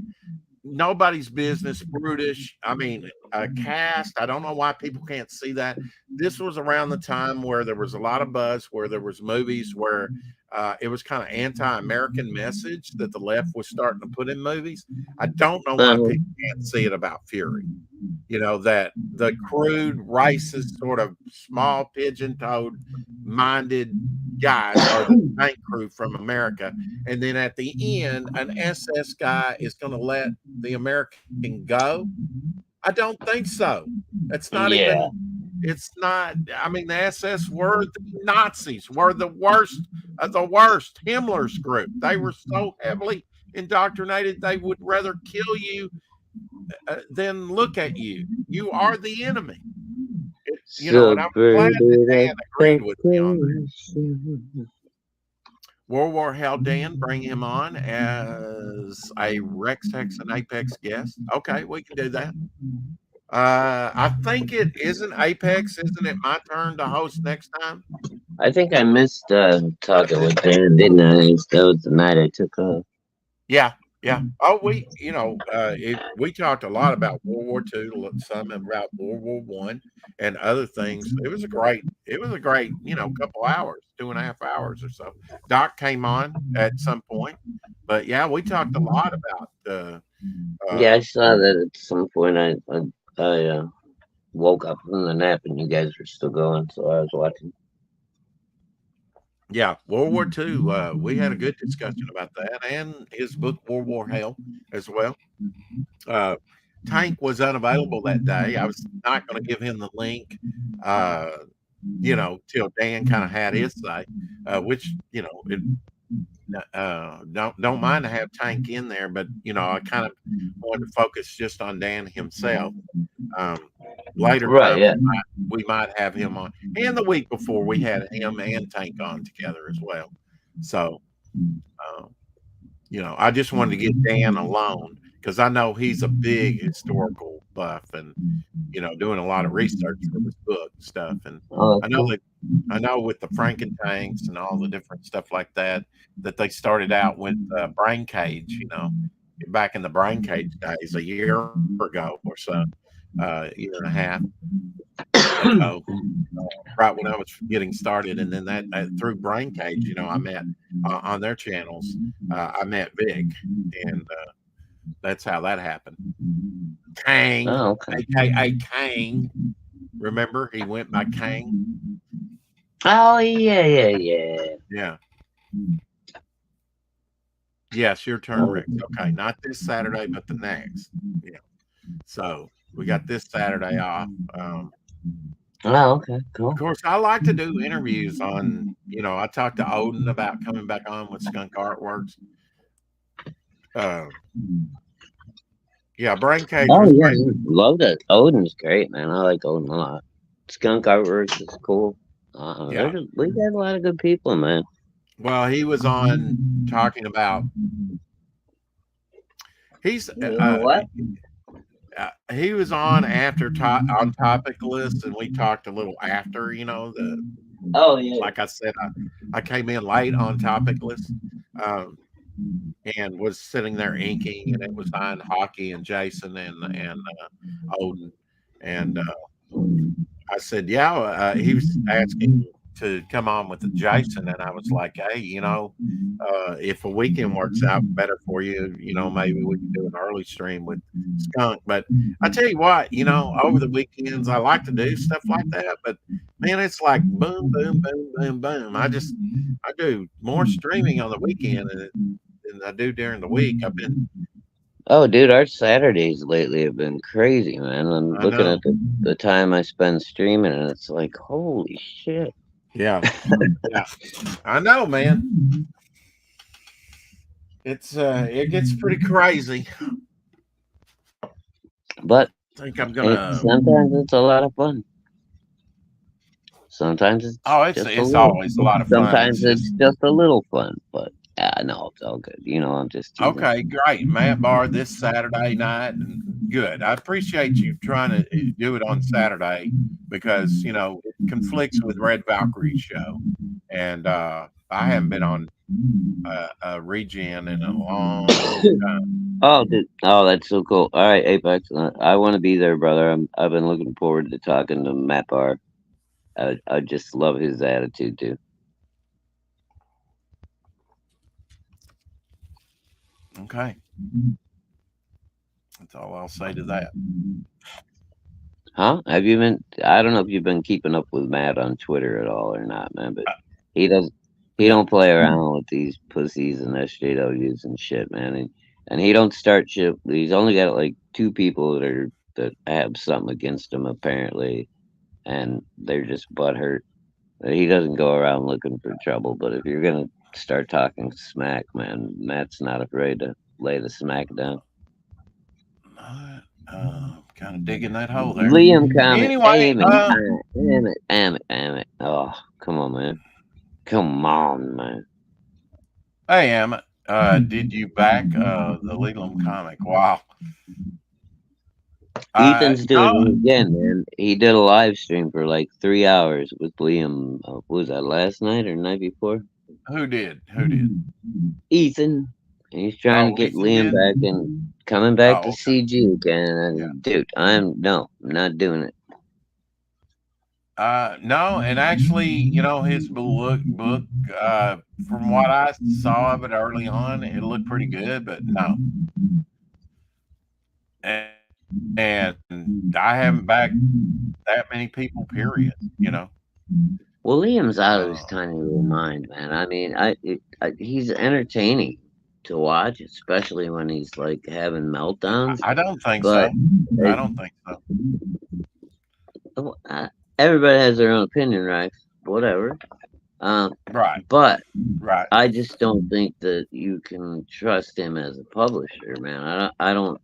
nobody's business, brutish. I mean, a cast. I don't know why people can't see that. this was around the time where there was a lot of buzz, where there was movies where it was kind of anti-American message that the left was starting to put in movies. I don't know why Uh, people can't see it about Fury. You know, that the crude, racist, sort of small pigeon-toed minded guys are the tank crew from America. And then at the end, an SS guy is going to let the American go. I don't think so. It's not yeah. even, it's not, I mean, the SS were the Nazis, were the worst of the worst. Himmler's group. They were so heavily indoctrinated, they would rather kill you than look at you. You are the enemy. You know, and I'm glad that Subverted Dan agreed with me on that. expectations. World War Hell Dan, bring him on as a Rex Hex and Apex guest. Okay, we can do that. I think it isn't Apex. Isn't it my turn to host next time? I think I missed talking with Dan, didn't I? That was the night I took off. Yeah, yeah. Oh, we talked a lot about World War II, some about World War One, and other things. It was a great, couple hours, 2.5 hours or so. Doc came on at some point, but yeah, we talked a lot about Yeah, uh, I saw that at some point. I woke up from the nap and you guys were still going, so I was watching. yeah, World War II. We had a good discussion about that and his book World War Hell as well. Uh, Tank was unavailable that day. I was not going to give him the link, uh, till Dan kind of had his say, which don't mind to have Tank in there, but I kind of wanted to focus just on Dan himself. Later Right, time yeah. we might have him on, and the week before we had him and Tank on together as well. So, uh, I just wanted to get Dan alone because I know he's a big historical buff and doing a lot of research for this book and stuff. And Oh, I that's know cool. that I know with the Franken tanks and all the different stuff like that, that they started out with Brain Cage, back in the Brain Cage days, a year ago or so, year and a half ago, right when I was getting started. And then that through Brain Cage, I met on their channels, I met Vic, and that's how that happened. Kang, Oh, okay. aka Kang. Remember, he went by Kang. Oh, yeah. Yeah. Yes, your turn, Oh, Rex. Okay, not this Saturday, but the next. Yeah. So we got this Saturday off. okay, Of cool. course, I like to do interviews on. I talked to Odin about coming back on with Skunk Artworks. Uh, yeah, Brain Cage Oh, was yeah. great. Love that. Odin's great, man. I like Odin a lot. Skunk Artworks is cool. Yeah. We got a lot of good people, man. Well, he was on talking about he's You know what? he was on on topic list, and we talked a little after. Oh, yeah. Like I said, I came in late on topic list, um, and was sitting there inking, and it was on Hockey and Jason and Odin, and I said, yeah. He was asking to come on with the Jason, and I was like, hey, if a weekend works out better for you, maybe we can do an early stream with Skunk. But I tell you what, over the weekends I like to do stuff like that, but man, it's like boom, boom, boom, boom, boom. I do more streaming on the weekend than I do during the week. Oh, dude, our Saturdays lately have been crazy, man. I'm I looking know, at the time I spend streaming, and it's like, holy shit. yeah, yeah, I know, man. It gets pretty crazy. But I think I'm gonna. sometimes it's a lot of fun. Sometimes it's Oh, it's just a it's little. always a lot of fun. Sometimes It's it's just just a little fun, but no, it's all good. I'm just teasing. okay, great. Matt Barr this Saturday night. Good. I appreciate you trying to do it on Saturday because it conflicts with Red Valkyrie's show, and I haven't been on a regen in a long time. Oh, dude. Oh, that's so cool. All right, Apex. I want to be there, brother. I've been looking forward to talking to Matt Barr. I just love his attitude too. Okay. That's all I'll say to that. Huh? Have you been? I don't know if you've been keeping up with Matt on Twitter at all or not, man. But Uh, he does. He no. don't play around with these pussies and SJWs and shit, man. And he don't start shit. He's only got like two people that have something against him apparently, and they're just butthurt. He doesn't go around looking for trouble. But if you're gonna start talking smack, man, Matt's not afraid to lay the smack down. Kind of digging that hole there. Liam comment. Anyway, Damn it. Damn it. Damn it. Damn it. Oh, come on, man. Come on, man. hey, Emmett, did you back the Leland comic? Wow. Ethan's doing No, it again, man. He did a live stream for like 3 hours with Liam. What was that, last night or night before? who did? Who did? Ethan. He's trying to Oh, get Ethan Liam did? back and coming back Oh, to okay. CG again. And, Yeah. dude, I'm not doing it. No, and actually, his book, from what I saw of it early on, it looked pretty good, but no. And I haven't backed that many people, period, Well, Liam's out of his Uh, tiny little mind, man. I mean, he's entertaining to watch, especially when he's like having meltdowns. I don't think But so. I it, don't think so. everybody has their own opinion, right? Whatever. Right, But right. I just don't think that you can trust him as a publisher, man. I don't.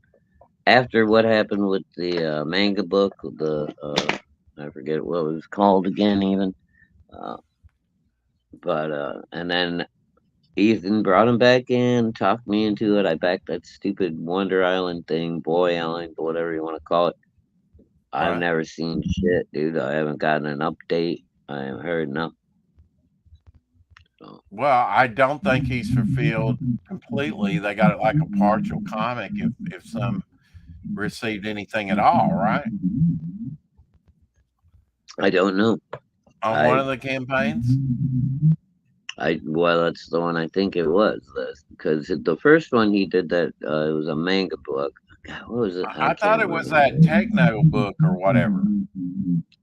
After what happened with the manga book, I forget what it was called again, even. Uh, but and then Ethan brought him back in, talked me into it. I backed that stupid Wonder Island thing, Boy Island, whatever you want to call it. I've Right. never seen shit, dude. I haven't gotten an update. I haven't heard nothing. So, Well, I don't think he's fulfilled completely. They got it like a partial comic if some received anything at all, right? I don't know. On one I of the campaigns? well, that's the one I think it was, because the first one he did that it was a manga book. God, what was it? I I thought can't it was remember. that techno book or whatever.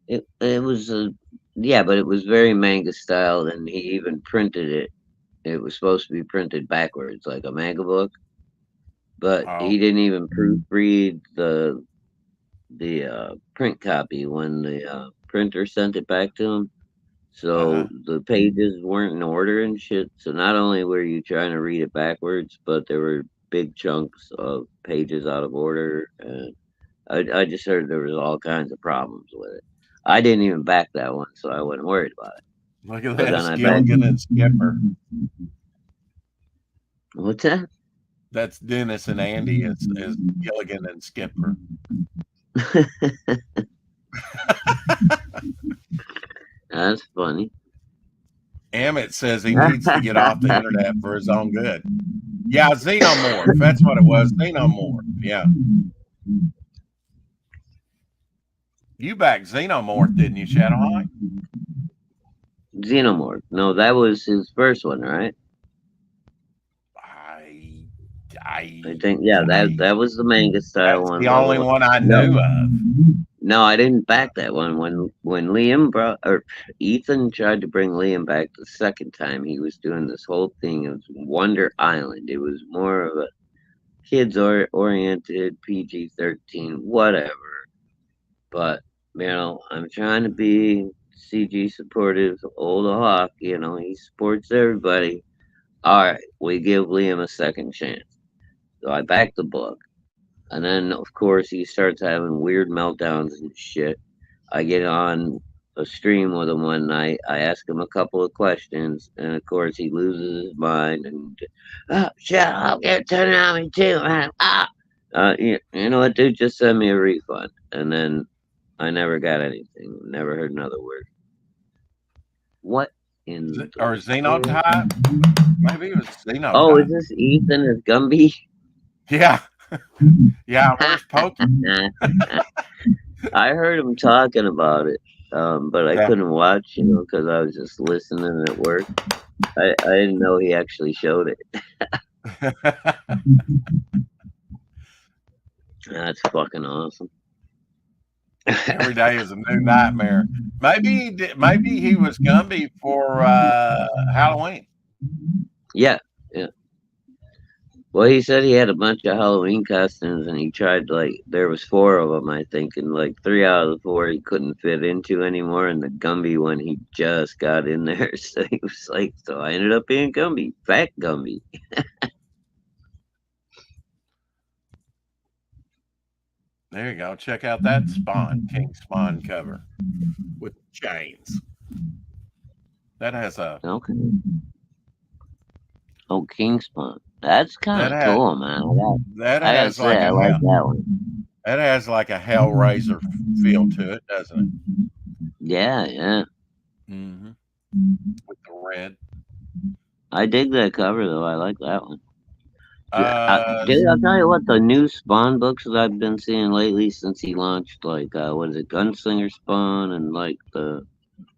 It was yeah, but it was very manga style, and he even printed it. It was supposed to be printed backwards, like a manga book, but Oh, he didn't even proofread the print copy when the printer sent it back to him. uh-huh. So the pages weren't in order and shit. So not only were you trying to read it backwards, but there were big chunks of pages out of order. And I just heard there was all kinds of problems with it. I didn't even back that one, so I wasn't worried about it. Look at But then this, I backed. Gilligan and Skipper. What's that? That's Dennis and Andy as Gilligan and Skipper. That's funny. Emmett says he needs to get off the internet for his own good. Yeah, Xenomorph. That's what it was. Xenomorph. Yeah. You backed Xenomorph, didn't you, Shadowhawk? Xenomorph. No, that was his first one, right? I I think, yeah, that was the manga style that's one. the only one I No, knew of. no, I didn't back that one. When Liam brought, or Ethan tried to bring Liam back the second time, he was doing this whole thing of Wonder Island. It was more of a kids oriented, PG-13, whatever. But I'm trying to be CG supportive. Old Hawk, he supports everybody. All right, we give Liam a second chance. So I backed the book. And then, of course, he starts having weird meltdowns and shit. I get on a stream with him one night. I ask him a couple of questions. And, of course, he loses his mind. And, oh, shut up. You're turning on me, too, man. Ah! You know what, dude? Just send me a refund. And then I never got anything. Never heard another word. What in the Or world? Xenotype? Maybe it was Xenotype. Oh, is this Ethan as Gumby? Yeah. Yeah, where's Pokey? I heard him talking about it. but I Yeah. couldn't watch, because I was just listening at work. I didn't know he actually showed it. That's fucking awesome. Every day is a new nightmare. Maybe he was Gumby for Halloween. Yeah, yeah. Well, he said he had a bunch of Halloween costumes, and he tried there was four of them, I think, and like three out of the four he couldn't fit into anymore, and the Gumby one he just got in there. So he was like, so I ended up being Gumby, fat Gumby. There you go. Check out that King Spawn cover with chains. That has a Okay. Oh, King Spawn. That's kind that of has cool, man. that I gotta has say, like I a like hell that one. that has like a Hellraiser feel to it, doesn't it? Yeah, yeah. Mm-hmm. With the red. I dig that cover though. I like that one. Uh, Dude, I'll tell you what, the new Spawn books that I've been seeing lately since he launched, what is it, Gunslinger Spawn, and I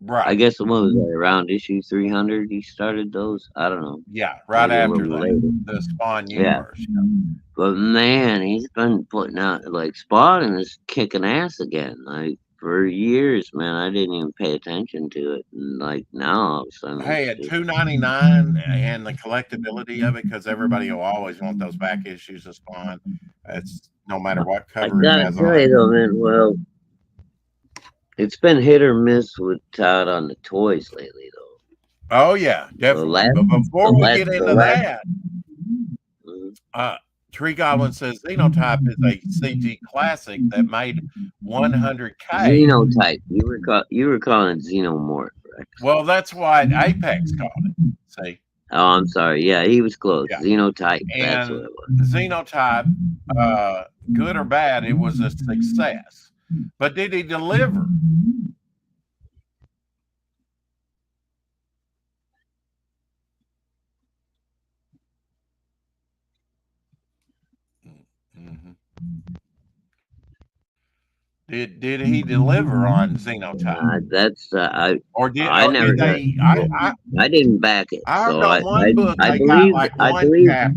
right. guess the one was around issue 300 he started those. I don't know, Yeah, right maybe a after little that. later. The Spawn Yeah. universe. But man, he's been putting out, Spawn and is kicking ass again. Like, for years, man, I didn't even pay attention to it. And, now, all of a sudden, Hey, it's at just, $2.99 and the collectability of it, because everybody will always want those back issues of Spawn. It's no matter what I cover it gotta has tell on you it. though, man, well, it's been hit or miss with Todd on the toys lately, though. Oh yeah, The definitely. last, But the before we last, get the into last, that, mhm. uh, Tree Goblin says Xenotype is a CG classic that made 100K. Xenotype. You were calling it Xenomorph, right? Well, that's what Apex called it. See, Oh, I'm sorry. Yeah, he was close. yeah, Xenotype. That's what and it was. Xenotype, good or bad, it was a success. But did he deliver? Mm-hmm. Did he deliver on Xenotype, I or never did got. they? I didn't back it, I heard so on one book they got like one chapter.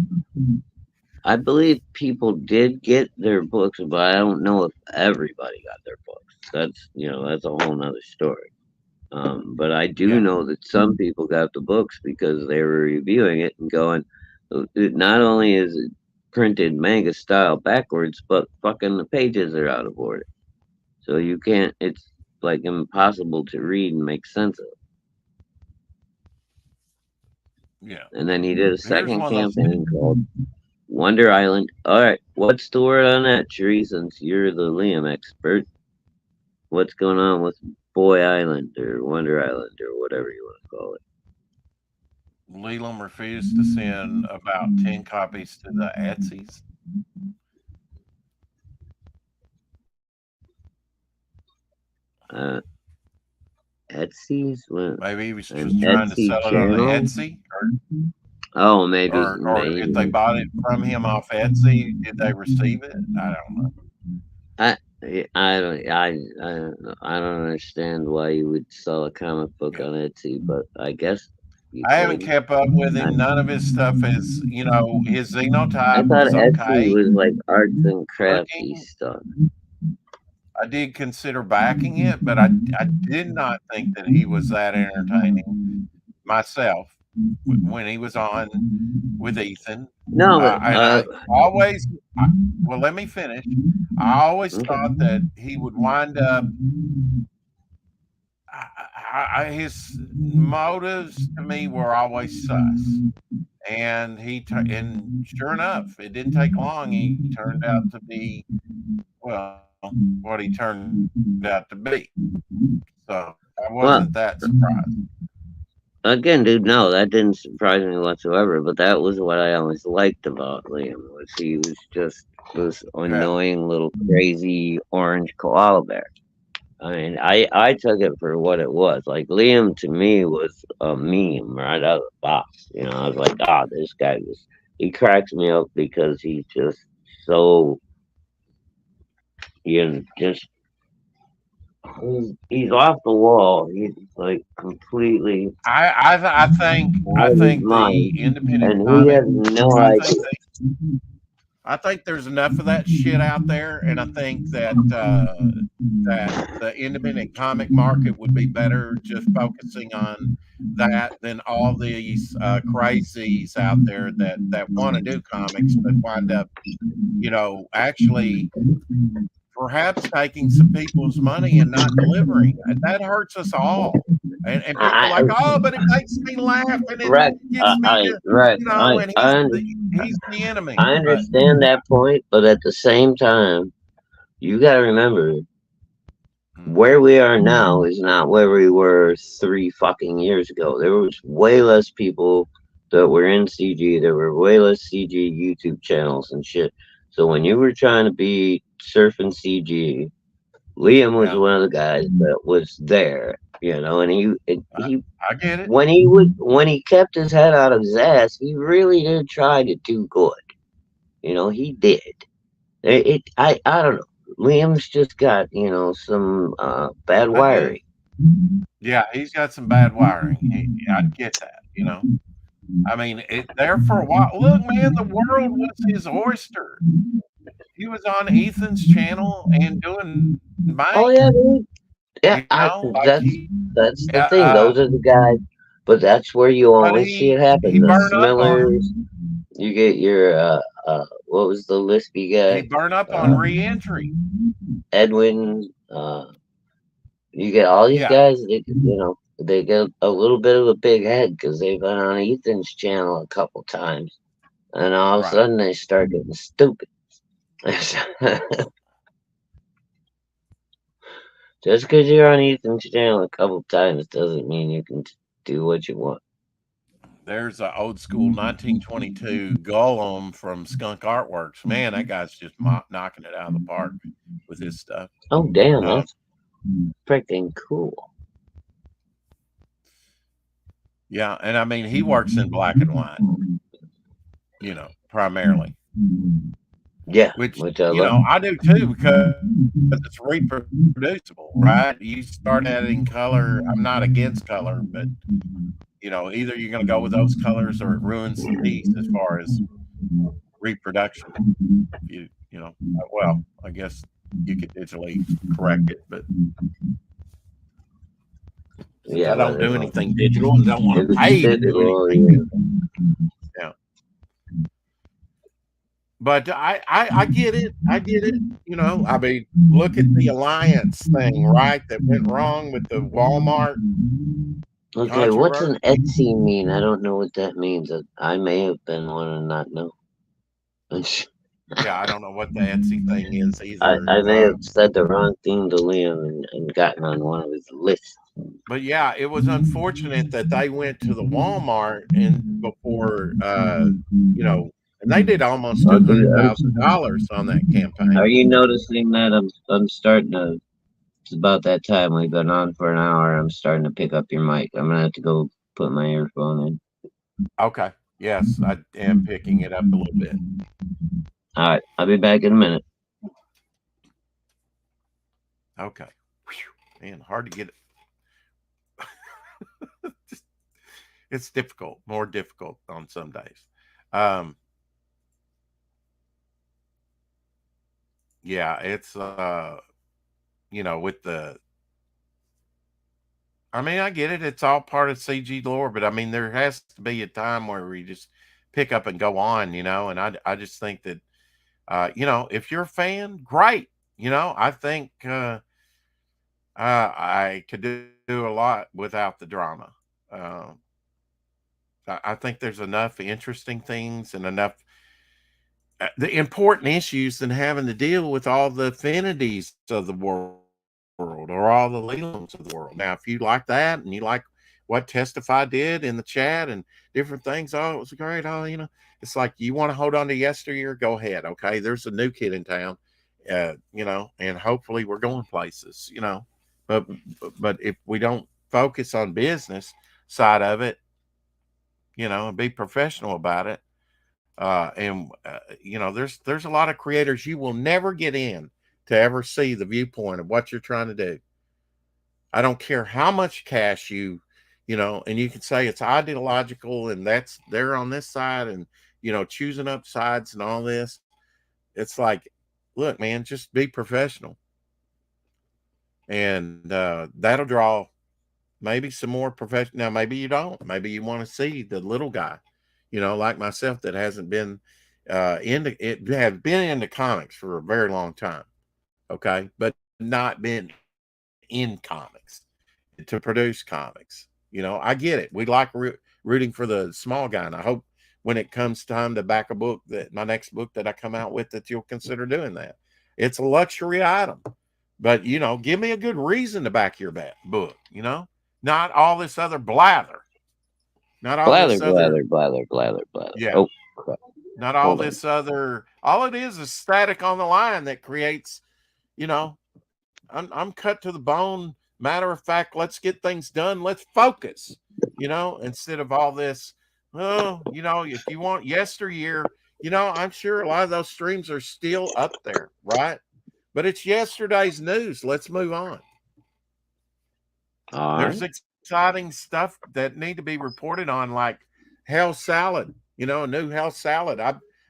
I believe people did get their books, but I don't know if everybody got their books. That's a whole nother story. But I do Yeah, know that some people got the books because they were reviewing it and going, not only is it printed manga style backwards, but fucking the pages are out of order. So you can't, it's like impossible to read and make sense of. yeah. And then he did a Here's second one of those. campaign called Wonder Island. All right, what's the word on that, Tree? Since you're the Liam expert, what's going on with Boy Island or Wonder Island or whatever you want to call it? Leland refused to send about 10 copies to the Etsy's. Uh, Etsy's? What? Maybe he was An just trying to Etsy sell it on the channel? Etsy, Oh, maybe, or if they maybe. bought it from him off Etsy, did they receive it? I don't know. I, I don't understand why you would sell a comic book Yeah. on Etsy, but I guess you I haven't could. kept up with I, him. None of his stuff is, his I Xenotype thought was Etsy okay was like arts and crafty looking. stuff. I did consider backing it, but I did not think that he was that entertaining myself when he was on with Ethan. No, And I always, well, let me finish. I always okay. thought that he would wind up, his motives to me were always sus. And and sure enough, it didn't take long. He turned out to be, well, what he turned out to be. So I Well, wasn't that surprised. again, dude, no, that didn't surprise me whatsoever. But that was what I always liked about Liam was he was just this Yeah. annoying little crazy orange koala bear. I mean, I took it for what it was. Like Liam to me was a meme right out of the box. I was like, this guy he cracks me up because he's just so just he's off the wall. He's like completely I out of his think the mind, independent and he comic. has no I think idea. I think there's enough of that shit out there, and I think that that the independent comic market would be better just focusing on that than all these crazies out there that want to do comics but wind up, actually perhaps taking some people's money and not delivering. That hurts us all. And people are I like, oh, but it makes me laugh and it Rex, gets me to, Rex, and he's the enemy. I But understand that point, but at the same time, you got to remember where we are now is not where we were 3 fucking years ago. There was way less people that were in CG. There were way less CG YouTube channels and shit. So when you were trying to be surfing CG, Liam was yeah, one of the guys that was there, and he I get it. when he kept his head out of his ass, he really did try to do good. He did. I don't know. Liam's just got some bad I get it. wiring. Yeah, he's got some bad wiring. I get that. I mean, there for a while. Look, man, the world was his oyster. He was on Ethan's channel and doing Oh bank. yeah, dude. Yeah, Like that's the thing. uh, Those are the guys. But that's where you but always see it he happen. The burned up on him. Smillers. You get your what was the lispy He guy? burned up on reentry. Edwin. You get all these Yeah, guys. They get a little bit of a big head because they've been on Ethan's channel a couple times, and all of a right. sudden they start getting stupid. Just because you're on Ethan's channel a couple times doesn't mean you can do what you want. There's an old school 1922 Golem from Skunk Artworks. Man, that guy's just knocking it out of the park with his stuff. Oh, damn, Uh, that's freaking cool. yeah, and I mean, he works in black and white, primarily, Yeah, which, which I love. I do too because it's reproducible, right? You start adding color. I'm not against color, but, either you're going to go with those colors or it ruins the piece as far as reproduction. Well, I guess you could digitally correct it, but since Yeah, I but don't do anything digital and don't want if to it's pay to do digital, anything yeah. digital, yeah. But I get it. I get it. I mean, look at the alliance thing, right? That went wrong with the Walmart Okay, what's an controversy. Etsy mean? I don't know what that means. I may have been one and not know. Yeah, I don't know what the Etsy thing is I, either. I may have said the wrong thing to Liam and gotten on one of his lists. But yeah, it was unfortunate that they went to the Walmart and before, and they did almost Well, $200,000 on that campaign. are you noticing that I'm starting to? It's about that time. We've been on for an hour. I'm starting to pick up your mic. I'm gonna have to go put my earphone in. Okay. Yes, I am picking it up a little bit. All right, I'll be back in a minute. Okay. Whew. Man, hard to get it. It's difficult, more difficult on some days. Yeah, it's with the I mean, I get it. It's all part of CG lore, but I mean, there has to be a time where we just pick up and go on, and I just think that if you're a fan, great. I think I could do a lot without the drama. I think there's enough interesting things and enough the important issues than having to deal with all the affinities of the world or all the Lelands of the world. Now, if you like that and you like what Testify did in the chat and different things, oh, it was great. Oh, it's like you want to hold on to yesteryear, go ahead. Okay. There's a new kid in town, and hopefully we're going places, but if we don't focus on business side of it, and be professional about it, there's a lot of creators you will never get in to ever see the viewpoint of what you're trying to do. I don't care how much cash and you can say it's ideological and that's they're on this side and choosing up sides and all this. It's like, look, man, just be professional, and that'll draw maybe some more professional. Now, maybe you don't. Maybe you want to see the little guy, like myself that hasn't been into it, have been into comics for a very long time. Okay, but not been in comics to produce comics. I get it. We like rooting for the small guy, and I hope when it comes time to back a book, that my next book that I come out with, that you'll consider doing that. It's a luxury item, but give me a good reason to back your book. Not all this other blather, not all Blather, this other, blather, blather, blather, blather. yeah, Oh, crap. not all Hold on. this other. All it is static on the line that creates. You know, I'm cut to the bone. Matter of fact, let's get things done. Let's focus, instead of all this. Oh, if you want yesteryear, I'm sure a lot of those streams are still up there, right? But it's yesterday's news. Let's move on. All There's right. exciting stuff that need to be reported on, like Hell Salad, a new Hell Salad.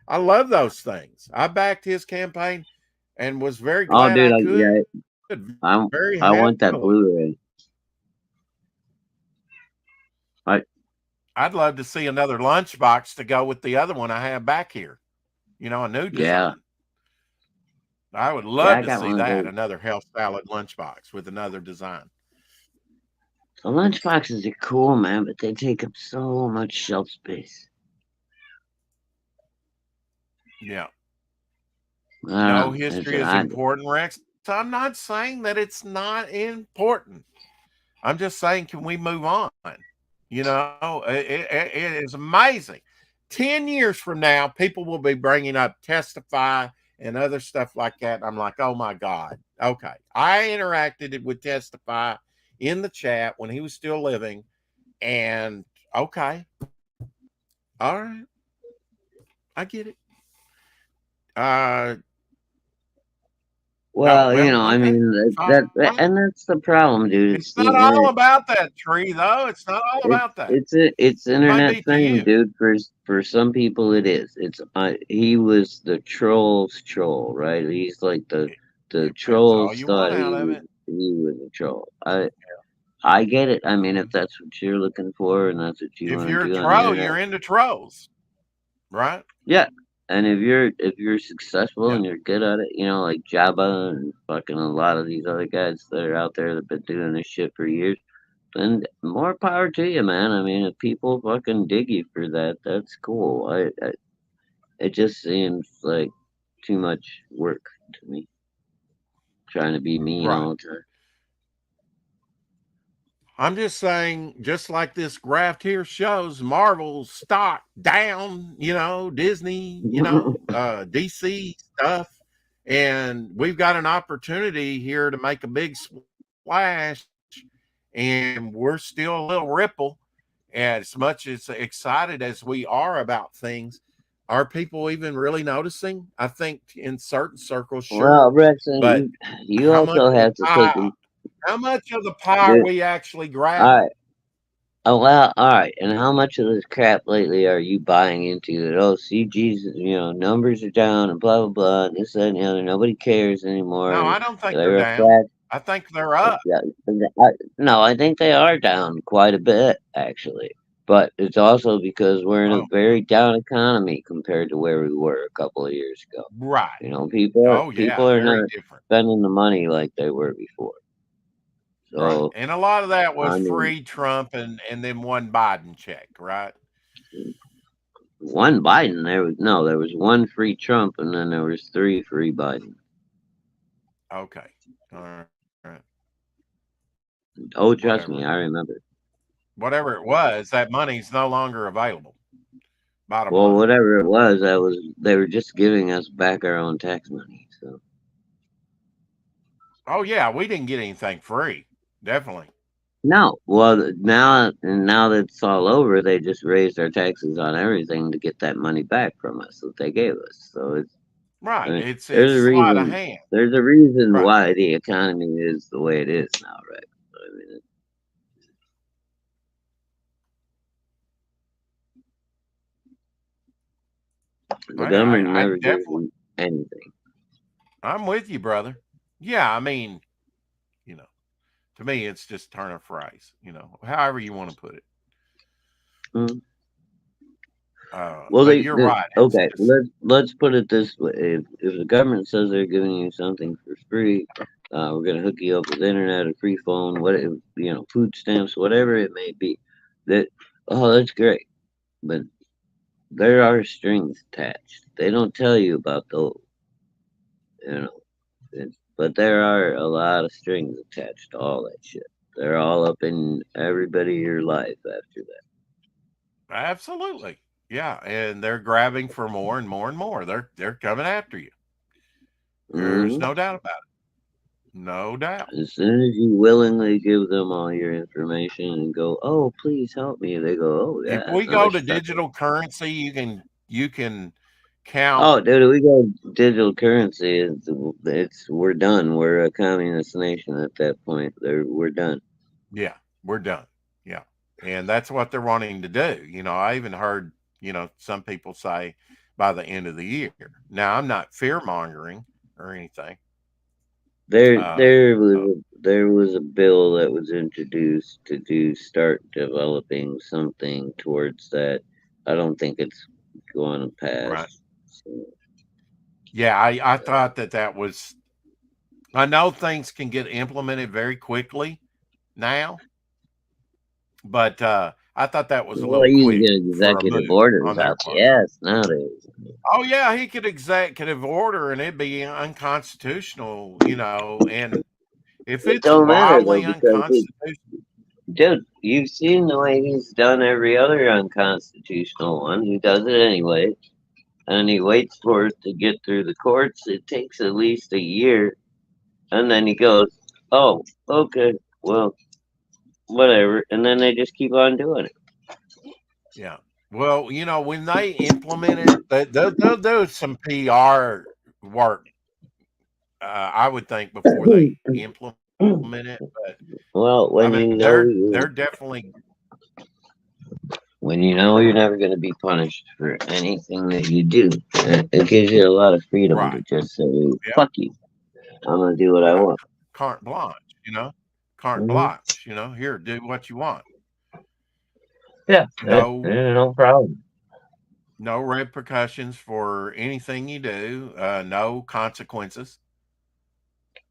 I love those things. I backed his campaign and was very Oh, glad dude, I yeah, could. Very I want that heavily. Blu-ray. I I'd love to see another lunchbox to go with the other one I have back here. A new yeah, design. I would yeah, love I to got see one of that, those. another Hell Salad lunchbox with another design. The lunchboxes are cool, man, but they take up so much shelf space. Yeah. I don't know. History is important, Rex. So I'm not saying that it's not important. I'm just saying, can we move on? It is amazing. 10 years from now, people will be bringing up Testify and other stuff like that. And I'm like, oh my God. Okay. I interacted with Testify in the chat when he was still living. And okay. All right. I get it. No, Well, well, I okay. mean Fine. and that's the problem, dude. It's not all about that tree, though. It's not all about that. It's It might internet be to fame, you. dude. For some people, it is. It's he was the troll's troll, right? He's like the That's all trolls you want thought out of it. he was a troll. I get it. I mean, if that's what you're looking for and that's what you If want you're to a do on the troll, internet, you're into trolls, right? yeah. And if you're successful Yeah. and you're good at it, like Jabba and fucking a lot of these other guys that are out there that have been doing this shit for years, then more power to you, man. I mean, if people fucking dig you for that, that's cool. It just seems like too much work to me, trying to be mean Right. all the time. I'm just saying, just like this graph here shows, Marvel stock down, Disney, DC stuff. And we've got an opportunity here to make a big splash. And we're still a little ripple. And as much as excited as we are about things, are people even really noticing? I think in certain circles, Well, sure. Rexon, But you how much also of the have to take pie? How much of the pie are dude. we actually All grabbing? right. Oh well, all right. And how much of this crap lately are you buying into? That CG's, numbers are down and blah blah blah, and this that, and the other. Nobody cares No, anymore. I don't think they're They're a down. flat. I think they're up. Yeah, no, I think they are down quite a bit actually. But it's also because we're in a Oh, very down economy compared to where we were a couple of years ago. right. People Oh, people yeah, are very not different. spending the money like they were before. Right. So And a lot of that was I mean, free Trump and then one Biden check, right? one Biden, there was one free Trump, and then there was three free Biden. Okay. All right. All right. Oh, trust me, Whatever. I remember. Whatever it was, that money's no longer available. Bottom Well, line. whatever it was, they were just giving us back our own tax money. So Oh, yeah, we didn't get anything free. Definitely. no, well now that it's all over, they just raised our taxes on everything to get that money back from us that they gave us. So I Right. mean, It's sleight of hand. there's a reason Right. why the economy is the way it is now, right? The government I never gives definitely, you anything. I'm with you, brother. Yeah, I mean, you know, to me, it's just turn of phrase. However you want to put it. Mm. Well, But you're right. It's okay. just Let's put it this way: if the government says they're giving you something for free, we're gonna hook you up with internet, a free phone, food stamps, whatever it may be. That that's great, but there are strings attached. They don't tell you about those, you know. But there are a lot of strings attached to all that shit. They're all up in everybody in your life after that. absolutely, yeah, and they're grabbing for more and more and more. They're coming after you. There's Hmm. no doubt about it. No doubt. As soon as you willingly give them all your information and go, "Oh, please help me," they go, "Oh If yeah, we another go to sucker." digital currency, you can count. Oh, dude, we go digital currency. It's we're done. We're a communist nation at that point. We're done. Yeah, we're done. Yeah, and that's what they're wanting to do. I even heard some people say by the end of the year. Now, I'm not fear mongering or anything. There, Uh, there was uh, there was a bill that was introduced to start developing something towards that. I don't think it's going to right. pass. So, Yeah, I thought that was. I know things can get implemented very quickly now, but I thought that was a well, little you can quick get for a executive move orders on their out part. your ass nowadays. Oh yeah, he could executive order and it'd be unconstitutional, and if It it's don't matter though wildly because unconstitutional, dude, you've seen the way he's done every other unconstitutional one. He does it anyway, and he waits for it to get through the courts. It takes at least a year, and then he goes, "Oh, okay, well, whatever," and then they just keep on doing it. yeah. Well, when they implement it, they'll do some PR work. I would think before they implement it, but Well, I when mean, you know they're definitely you're never going to be punished for anything that you do, it gives you a lot of freedom right. to just say, Yeah, "Fuck you, I'm going to do what I yeah. want." Carte blanche, carte Hmm. blanche. Here, do what you want. Yeah, No, no problem. no repercussions for anything you do. No consequences.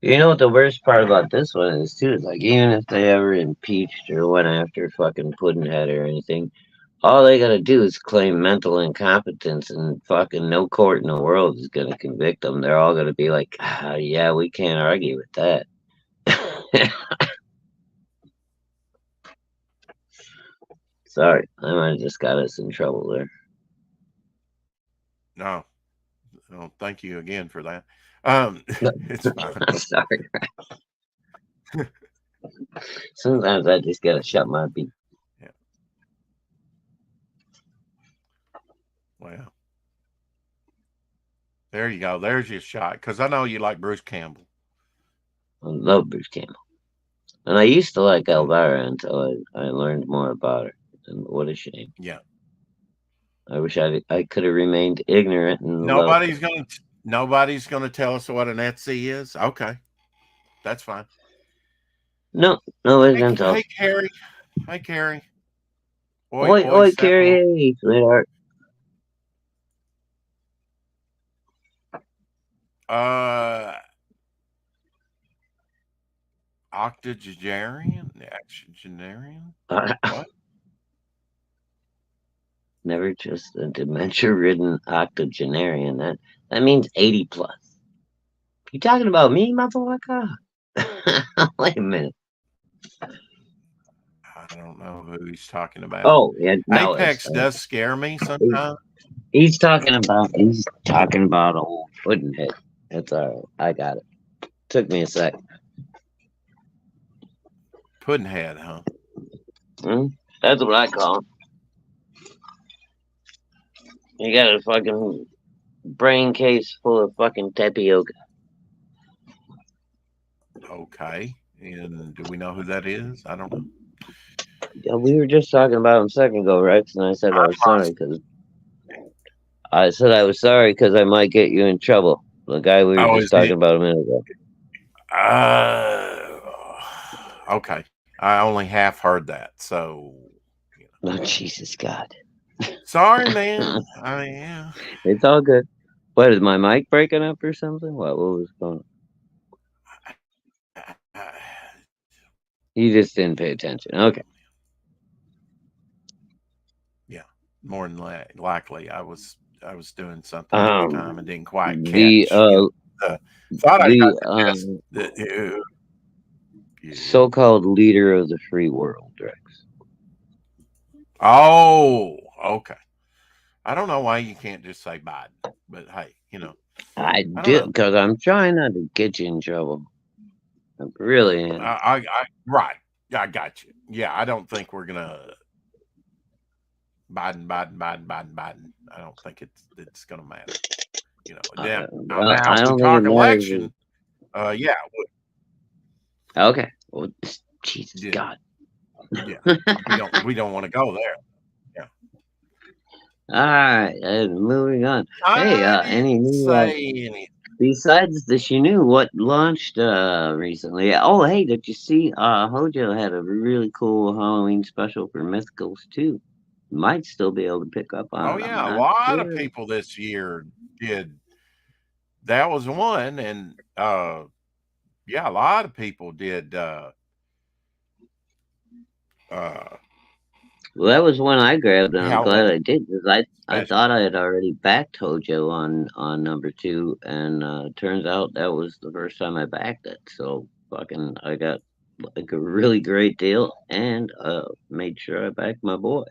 You know what the worst part about this one is too? Is like even if they ever impeached or went after fucking Puddinhead or anything, all they gotta do is claim mental incompetence, and fucking no court in the world is gonna convict them. They're all gonna be like, yeah, we can't argue with that. Sorry, I might have just got us in trouble there. No, no. Thank you again for that. It's fine. I'm sorry. Sometimes I just gotta shut my beat. Yeah. Well, there you go. There's your shot. Because I know you like Bruce Campbell. I love Bruce Campbell. And I used to like And Elvira until I learned more about her. And what a shame. yeah, I wish I could have remained ignorant and loved her. nobody's gonna tell us what an Etsy is. Okay, that's fine. No, nobody's Hey, gonna tell hey, us. Carrie. Hey, Carrie. Oi, Oi, oi, oi, Carrie, Sentinel. hey, sweetheart. Uh, octogenarian, octogenarian. What? Never just a dementia-ridden octogenarian. That means 80 plus. You talking about me, motherfucker? Wait a minute. I don't know who he's talking about. Oh, yeah, no, Apex does scare me sometimes. he's talking about old Puddinhead. That's all right. I got it. Took me a sec. Puddinhead, huh? Hmm? That's what I call him. You got a fucking brain case full of fucking tapioca. Okay. And do we know who that is? I don't know. Yeah, we were just talking about him a second ago, Rex, and I said I I'm was sorry because I said I was sorry because I might get you in trouble. The guy we were Oh, just is talking it? about a minute ago. Uh, okay. I only half heard that, so Oh, Jesus God. sorry, man. I mean, yeah. It's all good. What, is my mic breaking up or something? What was going on? You just didn't pay attention. Okay. Yeah, more than likely, I was doing something at the time and Um, didn't quite the catch. Thought I got the the gist. Yeah. so-called leader of the free world, Rex. Oh, okay. I don't know why you can't just say Biden, but hey, I I don't do know. because I'm trying not to get you in trouble. I really am. Right. Yeah, I got you. Yeah, I don't think we're gonna Biden. I don't think it's gonna matter. Now I if we don't think it talk matters. election, yeah, Okay. Well, Jesus yeah, God. yeah. We don't want to go there. Yeah. All right, and moving on. Hey, I any didn't new say anything. besides this? You knew what launched recently? Oh, hey, did you see? Hojo had a really cool Halloween special for Mythicals too. Might still be able to pick up on Oh it. I'm yeah, a not lot of sure. people this year did. That was one, and yeah, a lot of people did. Uh, Well, that was one I grabbed, and I'm glad Halloween I did because I special. thought I had already backed Hojo on number two, and turns out that was the first time I backed it. So fucking, I got like a really great deal, and made sure I backed my boy.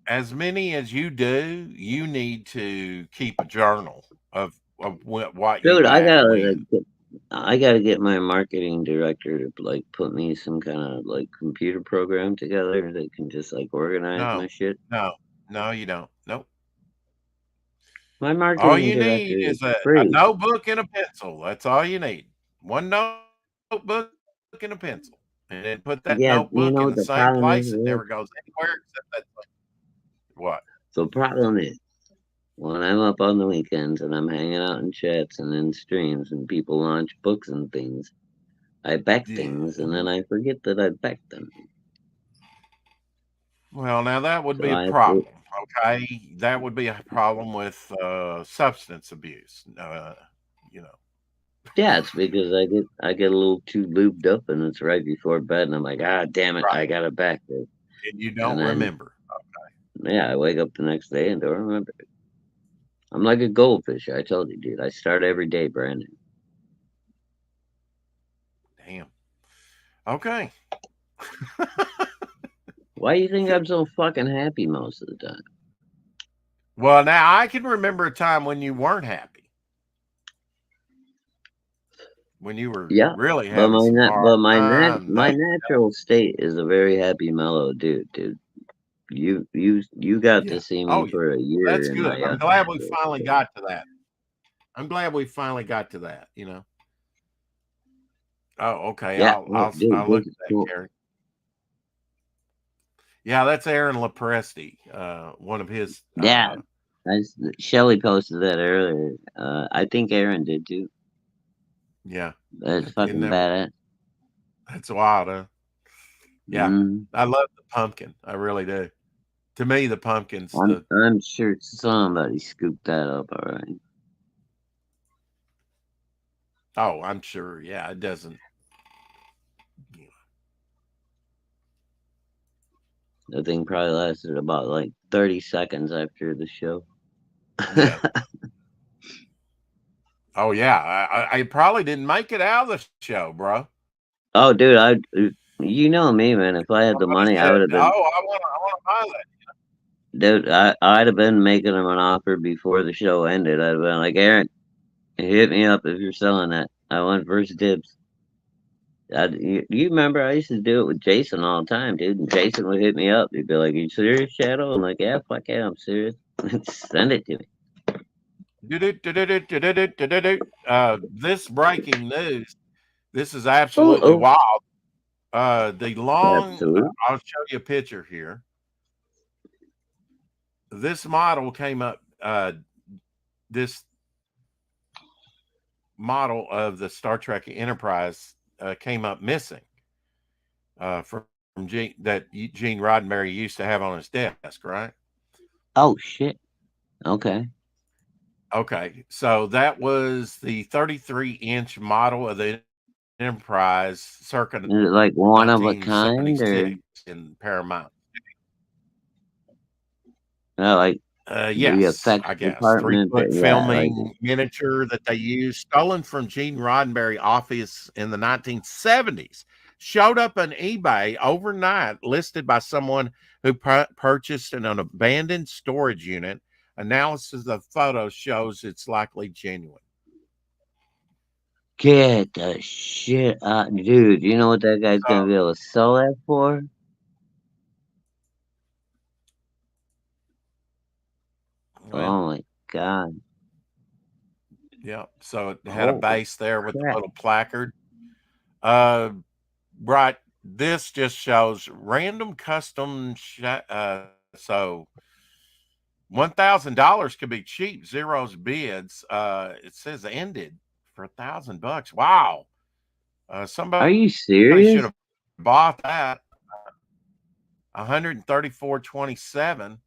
As many as you do, you need to keep a journal of what you Dude, back when. I gotta get my marketing director to like put me some kind of like computer program together that can just like organize No, my shit. no, no, you don't. Nope. My All marketing you director need is is a free. notebook and a pencil. That's all you need. One notebook and a pencil. And then put that Yeah, you notebook know in what the the same problem is, place. It Rick? never goes anywhere except that place. What? The problem is when I'm up on the weekends and I'm hanging out in chats and in streams and people launch books and things, I back things and Yeah. then I forget that I backed them. Well, now that would So be a I have to, problem. Okay. That would be a problem with substance abuse. You know, yeah, it's because I get a little too lubed up and it's right before bed and I'm like, ah, damn it, right. I gotta back this. And you And don't then remember. yeah, I wake up the next day and don't remember it. I'm like a goldfish. I told you, dude. I start every day brand new. Damn. Okay. Why do you think I'm so fucking happy most of the time? Well, now I can remember a time when you weren't happy, when you were Yeah, really but having some hard time. my natural state is a very happy, mellow dude, dude. You got to Yeah. see me Oh, yeah. for a That's year in my good. I'm glad we natural finally state. got to that. I'm glad we finally got to that. Oh, okay. Yeah, dude, I'll look this at is that, cool. Gary. Yeah, that's Aaron Lepresti. One of his. Yeah, Shelly posted that earlier. I think Aaron did too. Yeah, That's isn't fucking that badass. that's wild, huh? Yeah, Mm, I love the pumpkin. I really do. To me, the pumpkin's I'm the. I'm sure somebody scooped that up. All right. Oh, I'm sure. Yeah, it doesn't. You The thing probably lasted about like 30 seconds after the show. yeah. Oh yeah. I probably didn't make it out of the show, bro. Oh, dude, you know me, man. If I had the Somebody money, I said, would have "Oh, been, I want to buy that." dude. I'd have been making him an offer before the show ended. I'd have been like, Aaron, hit me up if you're selling that. I want first dibs. You remember I used to do it with Jason all the time, dude. And Jason would hit me up. He'd be like, "You serious, Shadow?" I'm like, "Yeah, fuck yeah, I'm serious." Send it to me. This breaking news. This is Oh, absolutely oh, wild. The long. absolutely. I'll show you a picture here. This model came up this model of the Star Trek Enterprise came up missing from Gene Roddenberry used to have on his desk, right? Oh shit. Okay. Okay, so that was the 33-inch model of the Enterprise circa Is it like one of a kind, or 1976 in Paramount. like the Yes, effects I guess. Three department? point Yeah, like filming miniature that they used, stolen from Gene Roddenberry office in the 1970s. Showed up on eBay overnight, listed by someone who purchased an abandoned storage unit. Analysis of photos shows it's likely genuine. get the shit out, dude. You know what that guy's So, gonna be able to sell that for? well, Oh my god. yeah. So it had a Holy base there with the crap. little placard. Uh, right. This just shows random custom. So $1,000 could be cheap. Zero's bids. It says ended for $1,000. Wow. Are Somebody you should serious? have bought that. 134.27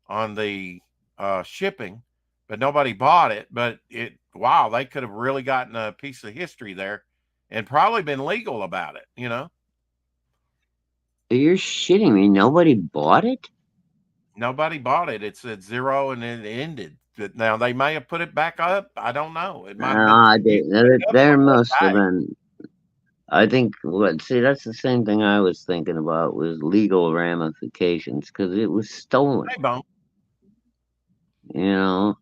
on the shipping, but nobody bought it. But wow, they could have really gotten a piece of history there and probably been legal about it, you know? You're shitting me. Nobody bought it? Nobody bought it. It's at zero and it ended. But now they may have put it back up. I don't know. It might have been I you did. pick it up There for one must have day. been. I think. What? See, that's the same thing I was thinking about was legal ramifications because it was stolen. Hey, Bone.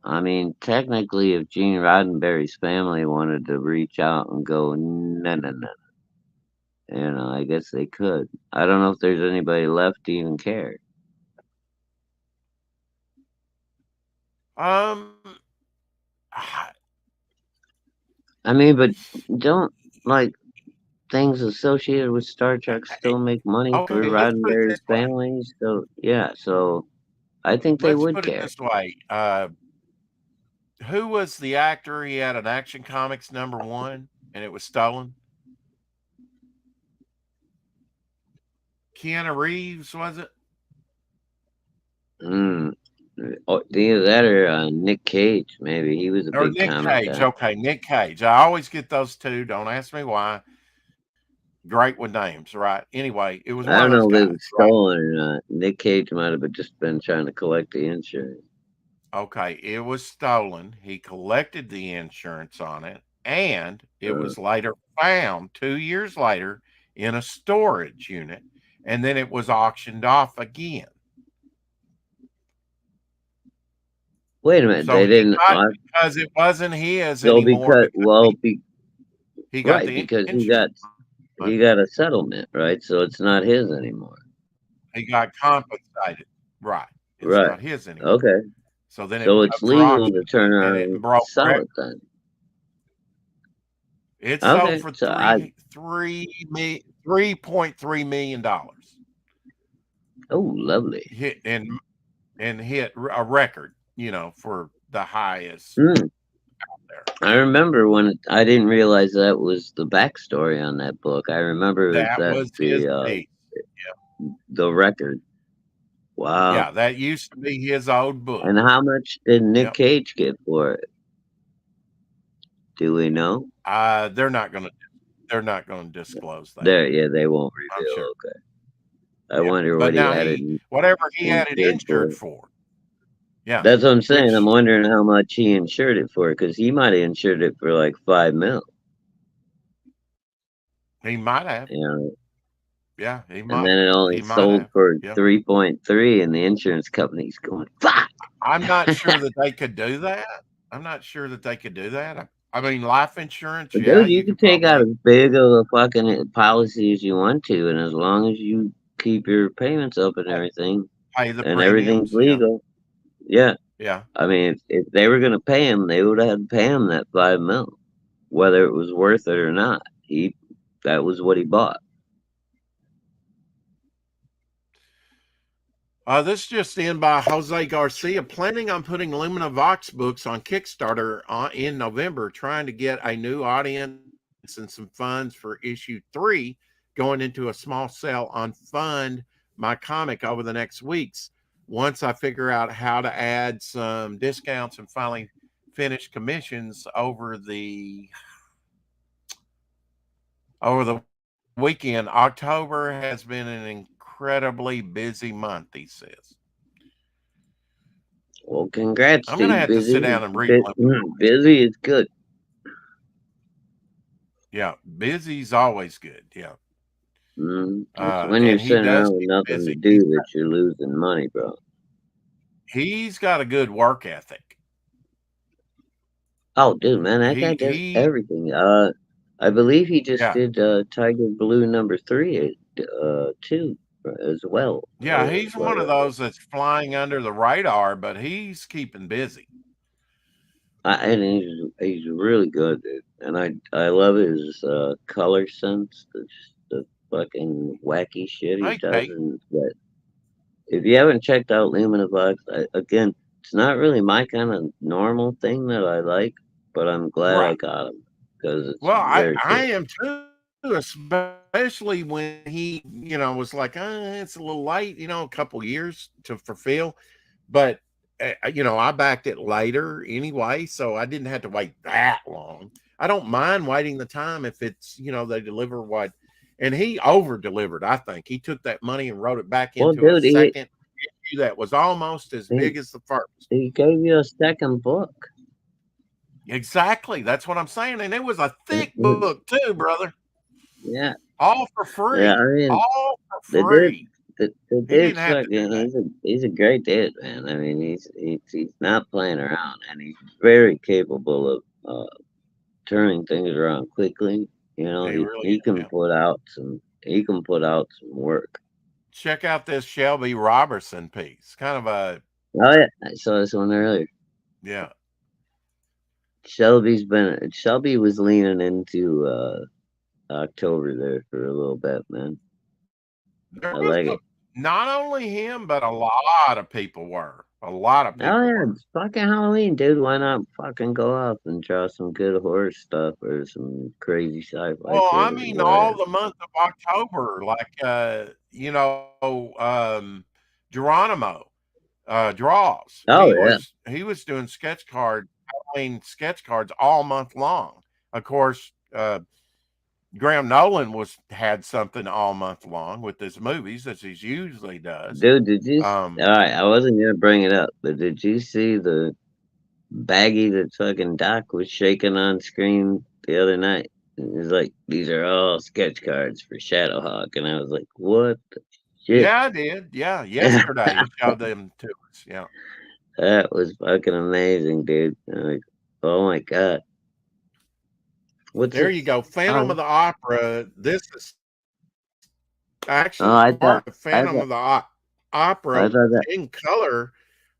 I mean, technically, if Gene Roddenberry's family wanted to reach out and go, no, no, no, I guess they could. I don't know if there's anybody left to even care. Um, I- I mean, but don't like things associated with Star Trek still make money for okay, let's put it this Roddenberry's way. family? So yeah, so I think they Let's would put it care. this way. Who was the actor? He had an Action Comics #1 and it was stolen. Keanu Reeves, was it? Mm. Either that or Nick Cage, maybe he was a Or big Nick comic Cage. guy. Okay, Nick Cage. I always get those two. Don't ask me why. Great with names, right? Anyway, it was I one of don't those know if it guys, was right? stolen or not. Nick Cage might have just been trying to collect the insurance. Okay, it was stolen. He collected the insurance on it, and it Uh, was later found 2 years later in a storage unit, and then it was auctioned off again. Wait a minute, So they he didn't. got because it wasn't his So anymore because because he got right, the because insurance he money. got a settlement, right? So it's not his anymore. He got compensated. Right. It's Right. not his anymore. Okay. So then it So went it's up for legal to auction turn and around it and broke sell record. it then. It sold Okay. for So I 3.3 million dollars. oh lovely. Hit and hit a record, for the highest Mm. there. I remember when I didn't realize that was the backstory on that book. I remember it was That was his piece. the record. Wow. Yeah, that used to be his old book. And how much did Nick Yep. Cage get for it? Do we know? They're not gonna disclose that, There, yeah, they won't I'm sure. reveal. Okay. I Yeah. wonder But what he now had it whatever he had it insured insured for. for. Yeah. That's what I'm saying. I'm Which wondering how much he insured it for because he might have insured it for like 5 mil. he might have. You know, Yeah, and then it he only might sold have. for Yeah. 3.3, and the insurance company's going fuck. I'm not sure that they could do that. I'm not sure that they could do that. I mean, life insurance, But yeah, dude, you you can could take out probably as big of a fucking policy as you want to, and as long as you keep your payments up and pay, everything, pay the and everything's premiums. Yeah. legal, yeah. Yeah. I mean, if they were gonna pay him, they would have had to pay him that 5 mil, whether it was worth it or not. That was what he bought. This just in by Jose Garcia. Planning on putting Lumina Vox books on Kickstarter in November, trying to get a new audience and some funds for issue 3, going into a small sale on Fund My Comic over the next weeks. Once I figure out how to add some discounts and finally finish commissions over the weekend. October has been an incredibly busy month, he says. Well, congrats, I'm going to dude. have to sit Busy, down and read. busy is good. Yeah, busy's always good. Yeah. It's when you're And he sitting does around with keep nothing to busy. do that you're losing money, bro. He's got a good work ethic. Oh, dude, man, that guy does He everything. I believe he just yeah. did Tiger Blue #3, too, as well. Yeah, he's one of those that's flying under the radar, but he's keeping busy. And he's really good, dude. And I love his color sense, the fucking wacky shit he Hey, does. Kate. And that, if you haven't checked out Luminivox, again, it's not really my kind of normal thing that I like, but I'm glad I Right. got him because it's Well, very I cool. am too, especially when he, was like, it's a little late, a couple years to fulfill. But, I backed it later anyway, so I didn't have to wait that long. I don't mind waiting the time if it's, they deliver what. And he over delivered, I think. He took that money and wrote it back Well, into a dude, second issue that was almost as he big as the first. he gave you a second book. Exactly. That's what I'm saying. And it was a It- thick it- book, too, brother. yeah, All for yeah. free. I mean, All for the dude, free. the He didn't dude's have to do fucking. that. He's a great dude, man. I mean, he's not playing around, and he's very capable of turning things around quickly. He really He is. can Yeah. put out some work. Check out this Shelby Robertson piece. Kind of a, Oh yeah, I saw this one earlier. yeah. Shelby was leaning into October there for a little bit, man. There I was like it. not only him, but a lot of people were. A lot of Oh people yeah, were. it's fucking Halloween, dude. Why not fucking go off and draw some good horror stuff or some crazy sci-fi Well, I shit or mean, all whatever? the month of October, like, Geronimo draws. Oh yeah, He was doing Halloween sketch cards all month long. Of course, Graham Nolan had something all month long with his movies, as he usually does. dude. Um, All right, I wasn't gonna bring it up, but did you see the baggie that fucking Doc was shaking on screen the other night? He's like, these are all sketch cards for Shadowhawk, and I was like, what the shit? yeah, I did. Yeah, yesterday he showed them to us. Yeah, That was fucking amazing, dude. I'm like, oh my god, what's there it? you go. Phantom Oh, of the Opera. This is oh, actually part of Phantom of the I Opera thought that. in color.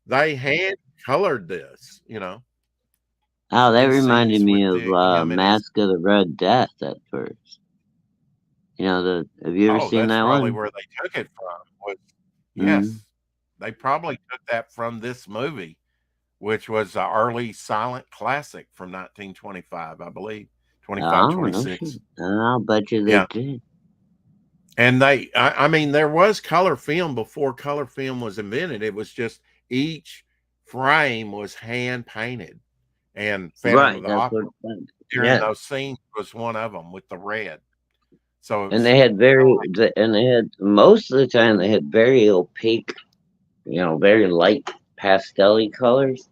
They hand colored this, Oh, that these reminded scenes me with of him and his. Mask of the Red Death at first. Have you ever Oh, seen that's that probably one? where they took it from. Mm. Yes, they probably took that from this movie, which was an early silent classic from 1925, I believe, 25, Oh, no shit. 26. I'll bet you they Yeah. did. And I mean, there was color film before color film was invented. It was just each frame was hand painted. And Phantom of Right, the that's what. Opera during Yeah, those scenes was one of them with the red. So it and was, they had most of the time they had very opaque, very light pastel colors.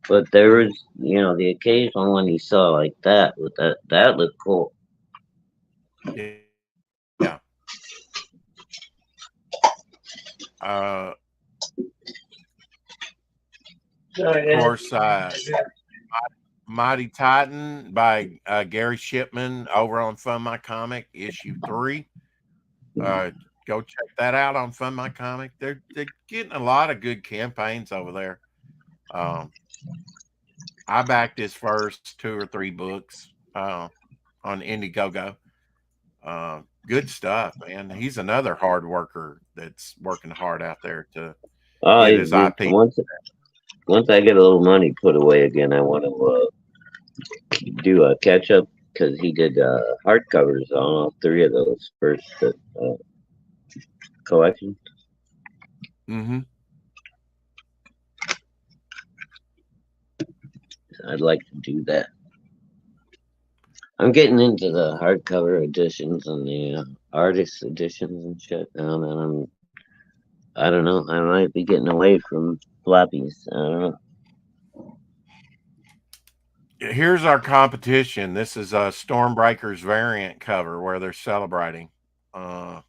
But there Mhm. was, the occasional one you saw like that with that looked cool. Yeah. Yeah. Uh, of course, Mighty Titan by Gary Shipman over on Fund My Comic, issue 3. Go check that out on Fund My Comic. They're getting a lot of good campaigns over there. Um, I backed his first 2 or 3 books on Indiegogo. Good stuff, man. He's another hard worker that's working hard out there to Oh, get his IP. once I get a little money put away again, I want to do a catch up because he did hardcovers on all three of those first collections. Mm-hmm. I'd like to do that. I'm getting into the hardcover editions and the artist editions and shit now, man. I don't know. I might be getting away from floppies. I don't know. Here's our competition. This is a Stormbreakers variant cover where they're celebrating. Uh,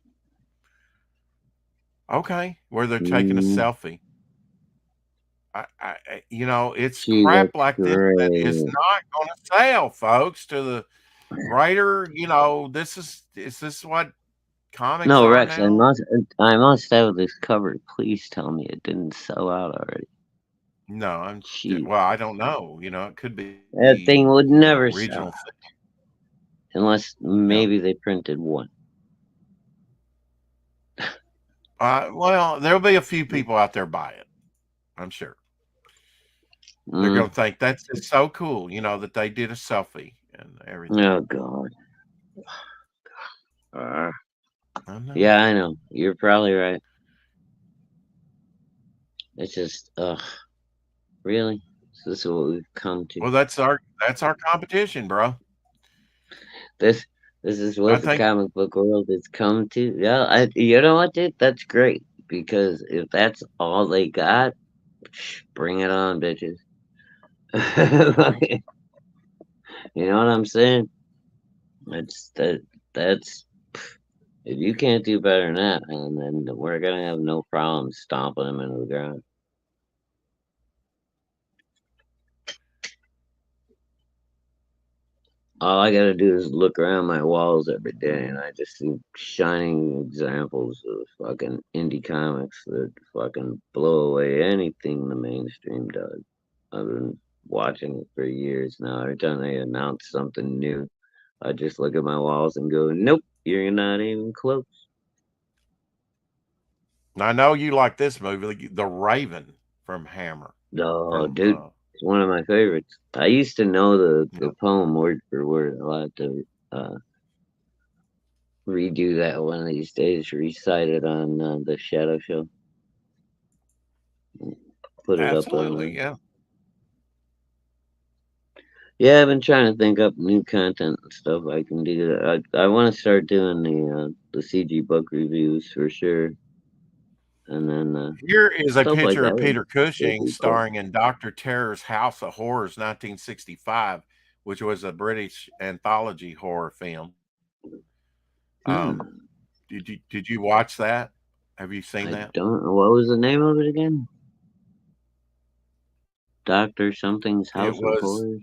okay, where they're taking a Mm, selfie. You know, it's she crap looks like this that is great. not going to sell, folks. To the greater, you know, is this what comics No, are Rex, now? I must have this covered. Please tell me it didn't sell out already. No, She well, I don't know. You know, it could be, That thing would you know, never sell regional. out unless Yeah. maybe they printed one. Well, there'll be a few people out there buy it. I'm sure they're Mm, going to think that's just so cool. You know that they did a selfie and everything. oh God. Uh, I know. yeah, I know. You're probably right. It's just, really? So this is what we've come to. Well, that's our competition, bro. This this is I what the think comic book world has come to. Yeah, you know what, dude? That's great because if that's all they got, bring it on, bitches. You know what I'm saying? That's that. That's if you can't do better than that, and then we're gonna have no problem stomping them into the ground. All I gotta do is look around my walls every day, and I just see shining examples of fucking indie comics that fucking blow away anything the mainstream does. I've been watching it for years now. Every time they announce something new, I just look at my walls and go, "Nope, you're not even close." I know you like this movie, The Raven from Hammer. Oh, From dude, it's one of my favorites. I used to know yeah, the poem word for word. I'll have to redo that one of these days. Recite it on the Shadow Show. Put it up on there. absolutely, yeah. Yeah, I've been trying to think up new content and stuff I can do. I want to start doing the CG book reviews for sure, and then Here is a stuff like picture that of Peter would Cushing be cool. starring in Doctor Terror's House of Horrors, 1965, which was a British anthology horror film. Um, Hmm. did you watch that? Have you seen I that? don't know what was the name of it again. Doctor Something's It House of was Horrors.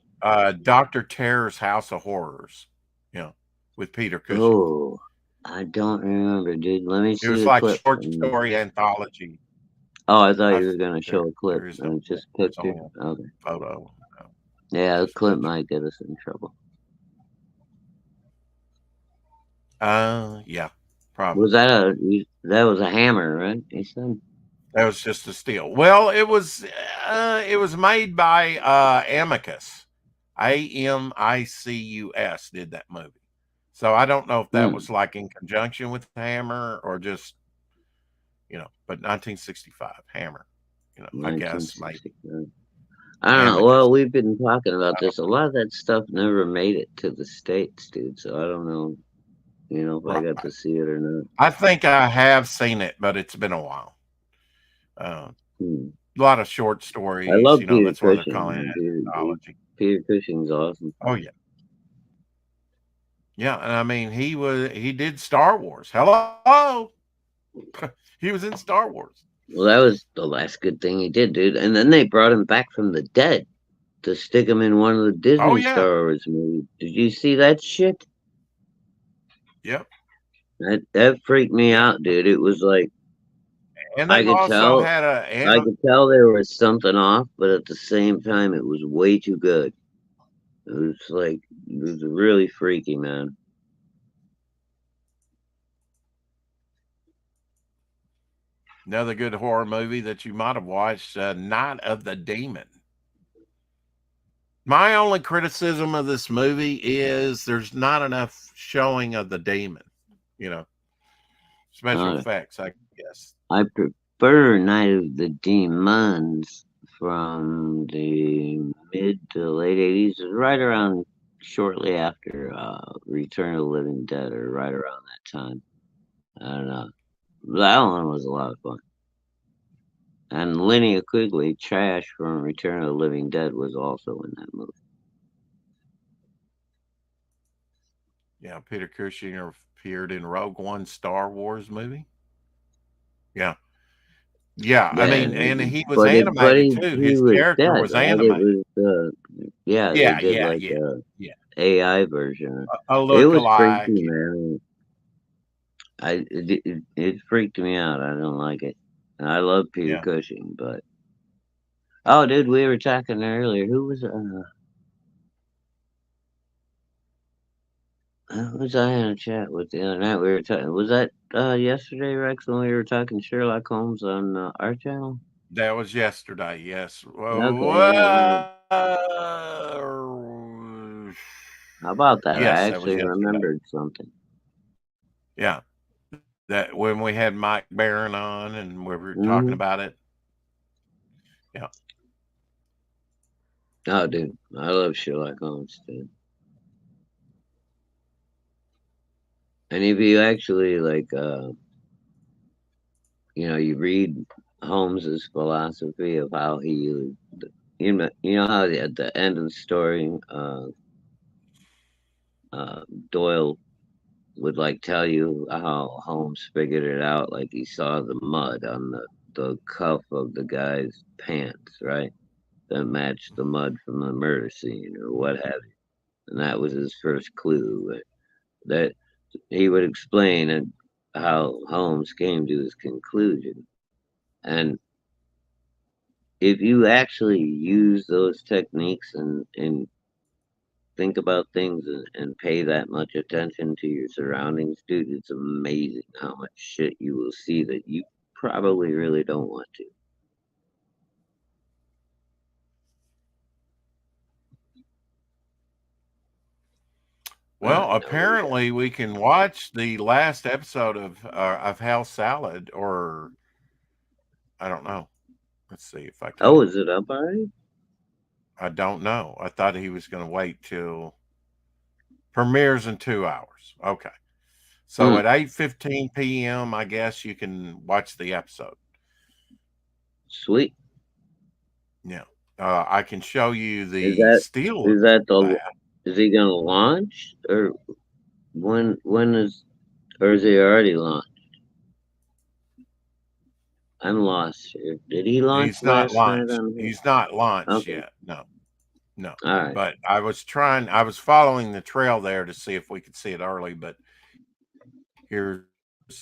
Doctor Terror's House of Horrors. Yeah, with Peter Cushing. Oh, I don't remember, dude. Let me It see was the like clip. short story anthology. Oh, I thought I you were gonna show a clip There is no and clip. just There's picture. only a Okay. photo. No, Yeah, a just clip picture. might get us in trouble. Yeah, Was probably. that that was a hammer, right? You said. That was just a steal. Well, it was made by Amicus. Amicus did that movie. So I don't know if that Hmm. was like in conjunction with Hammer or just, you know, but 1965 Hammer, you know, I guess maybe 1965. I don't know. Amicus. Well, we've been talking about I this. A don't know. lot of that stuff never made it to the States, dude. So I don't know, if I got to Right. see it or not. I think I have seen it, but it's been a while. Uh, Hmm. a lot of short I stories, love you know, Peter that's why they're Cushing, calling it man, dude. anthology. Peter Cushing's awesome. Oh yeah. Yeah, and I mean he did Star Wars. Hello. He was in Star Wars. Well, that was the last good thing he did, dude. And then they brought him back from the dead to stick him in one of the Oh Disney yeah. Star Wars movies. Did you see that shit? Yep. That freaked me Yep. out, dude. It was like And I they've could also tell, had I could tell there was something off, but at the same time, it was way too good. It was really freaky, man. Another good horror movie that you might have watched, Night of the Demon. My only criticism of this movie is there's not enough showing of the demon, you know, special Uh, effects, I guess. I prefer Night of the Demons from the mid to late 80s, right around shortly after Return of the Living Dead, or right around that time. I don't know. That one was a lot of fun. And Linnea Quigley, Trash from Return of the Living Dead, was also in that movie. Yeah, Peter Cushing appeared in Rogue One Star Wars movie. Yeah. Yeah, I Yeah, mean, and he was but animated too. he His was character dead, was right? It animated. was yeah, they Yeah, did yeah, like yeah, a yeah. AI version. A It was freaky, look-alike. man. It freaked me out. I don't like it. I love Peter Yeah. Cushing, but oh, dude, we were talking earlier. Who was I in a chat with the other night? We were talking. Was that yesterday, Rex, when we were talking Sherlock Holmes on our channel? That was yesterday. Yes. Okay, yeah. How about that? I Yes, that was actually yesterday. remembered something. Yeah. That when we had Mike Barron on and we were talking Hmm. about it. Yeah. Oh, dude, I love Sherlock Holmes, dude. And if you actually like, you read Holmes's philosophy of how you know how at the end of the story, uh, Doyle would like tell you how Holmes figured it out. Like he saw the mud on the cuff of the guy's pants, right? That matched the mud from the murder scene or what have you. And that was his first clue. That he would explain how Holmes came to his conclusion. And if you actually use those techniques and think about things and pay that much attention to your surroundings, dude, it's amazing how much shit you will see that you probably really don't want to. Well, No, we got. apparently we can watch the last episode of House Salad, or I don't know. Let's see if I Oh, can. is it up already? I don't know. I thought he was going to wait till premieres in 2 hours. Okay. So Hmm, at 8:15 p.m., I guess you can watch the episode. sweet. Yeah. I can show you Is the that still is that of the that. is he gonna launch or when is or is he already launched? I'm lost here. Did he launch He's not last night launched. on here? He's not launched Okay, yet. No, no. all right. But I was following the trail there to see if we could see it early. But here's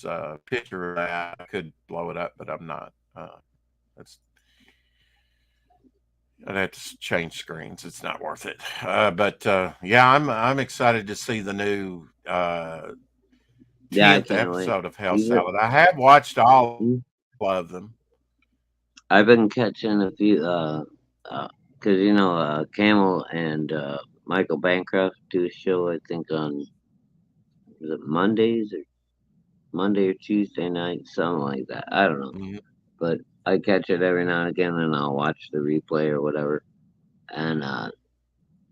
a picture of that. I could blow it up, but I'm not. That's I'd have to change screens. It's not worth it. But yeah, I'm excited to see the new Yeah, I 10th can't wait. episode of Hell He's a, Salad. I have watched all he- of them. I've been catching a few, cause Camel and Michael Bancroft do a show. I think on is it Monday or Tuesday night, something like that. I don't know, Mhm. but I catch it every now and again, and I'll watch the replay or whatever. And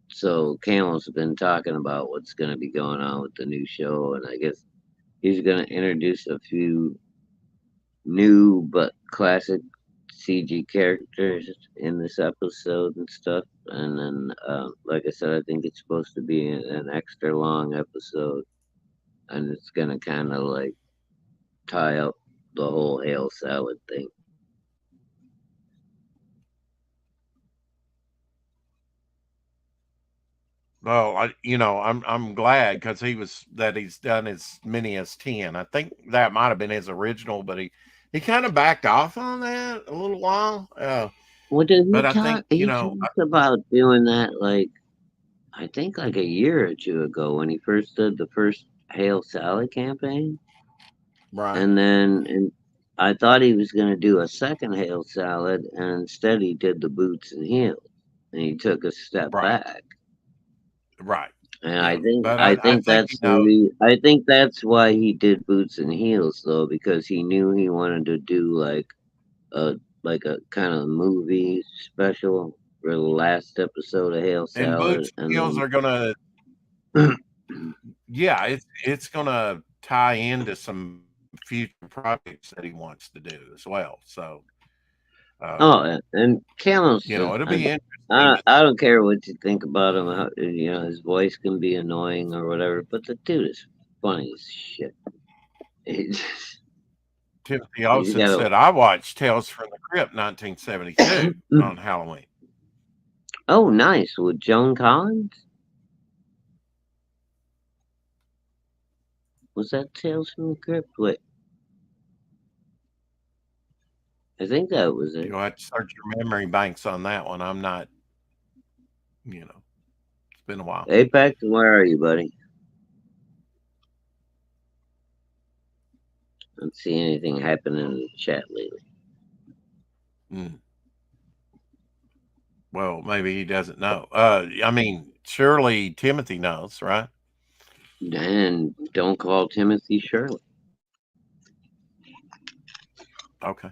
so Camel's been talking about what's going to be going on with the new show, and I guess he's going to introduce a few new but classic CG characters in this episode and stuff. And then, like I said, I think it's supposed to be an extra long episode, and it's gonna kind of like tie up the whole hail salad thing. Well, I'm glad because he's done as many as 10. I think that might have been his original, but he kind of backed off on that a little while. What did he But I think talk? He talked about doing that like I think like a year or two ago when he first did the first hail salad campaign, right. and then I thought he was going to do a second hail salad, and instead he did the boots and heels, and he took a step Right. back. Right. And Yeah. But I I think think, that's I think that's why he did boots and heels though, because he knew he wanted to do a a kind of movie special for the last episode of Hail and Salad, Boots and Heels then are gonna, yeah, it's gonna tie into some future projects that he wants to do as well. So, uh, oh, and Cameron's just it'll be interesting. I don't care what you think about him. His voice can be annoying or whatever, but the dude is funny as shit. He just, Timothy he's Olsen got said, "I watched Tales from the Crypt 1972 a on Halloween." oh, nice with Joan Collins. Was that Tales from the Crypt? Wait, I think that was it. You'll have to search your memory banks on that one. I'm not, it's been a while. Apex, where are you, buddy? I don't see anything happening in the chat lately. Mm. Well, maybe he doesn't know. I mean, surely Timothy knows, right? And don't call Timothy Shirley. Okay.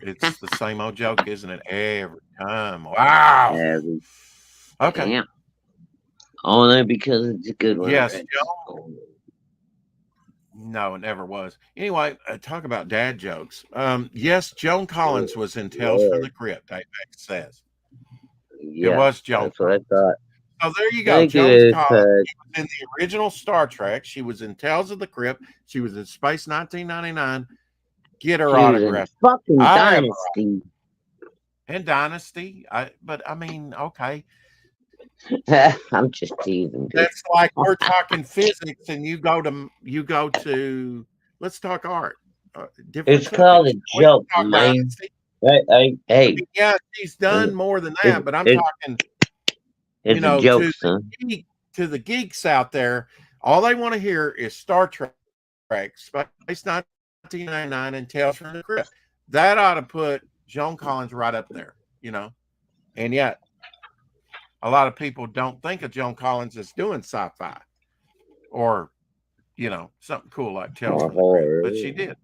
It's the same old joke, isn't it? Every time. Wow. Every Okay. damn. Only because it's a good one, Yes, Rich. Joe. No, it never was. Anyway, talk about dad jokes. Yes, Joan Collins was in Tales from the Crypt, Apex says. It Yeah, was Joan that's what I Collins. thought. So there you go. Thank you, Joan Collins. Apex. She was in the original Star Trek. She was in Tales of the Crypt. She was in Space 1999. Get her She was in autograph. fucking I have Dynasty. and Dynasty. But I mean, okay. I'm just teasing, dude. That's like we're talking physics, and you go to. Let's talk art. Different It's called a subjects. We joke, talk man. Dynasty. Hey, Yeah, she's done more than that, but I'm talking, it's a joke, son. to the geeks out there, all they want to hear is Star Trek, Space 1999, and Tales from the Crypt. That ought to put Joan Collins right up there, and yet a lot of people don't think of Joan Collins as doing sci-fi or, something cool like Tales from the Crypt, but she did.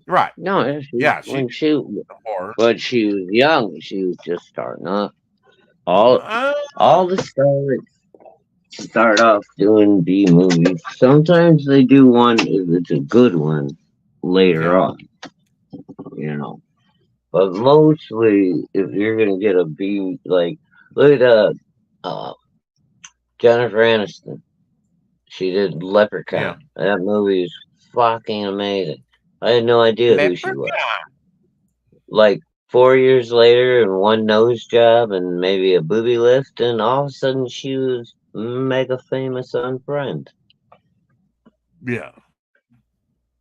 Right. No, She but she was young. She was just starting up. All the stars start off doing B movies. Sometimes they do one if it's a good one later on, But mostly, if you're gonna get a B, like look at Jennifer Aniston. She did Leprechaun. Yeah. That movie is fucking amazing. I had no idea who she was. Like 4 years later, and one nose job, and maybe a booby lift, and all of a sudden she was mega famous on Friends. Yeah.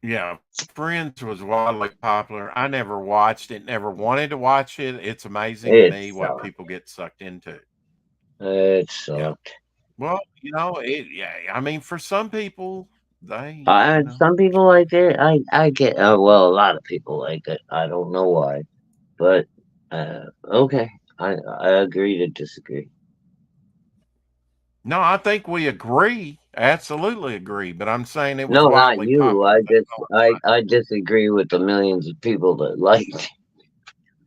Yeah. Friends was wildly popular. I never watched it, never wanted to watch it. It's amazing to me what people get sucked into. It sucked. Yeah. Well, I mean, for some people, some people like it. I get. Well, a lot of people like it. I don't know why, but okay. I agree to disagree. No, I think we agree. Absolutely agree. But I'm saying it was No, not wildly you. popular. I disagree with the millions of people that like it.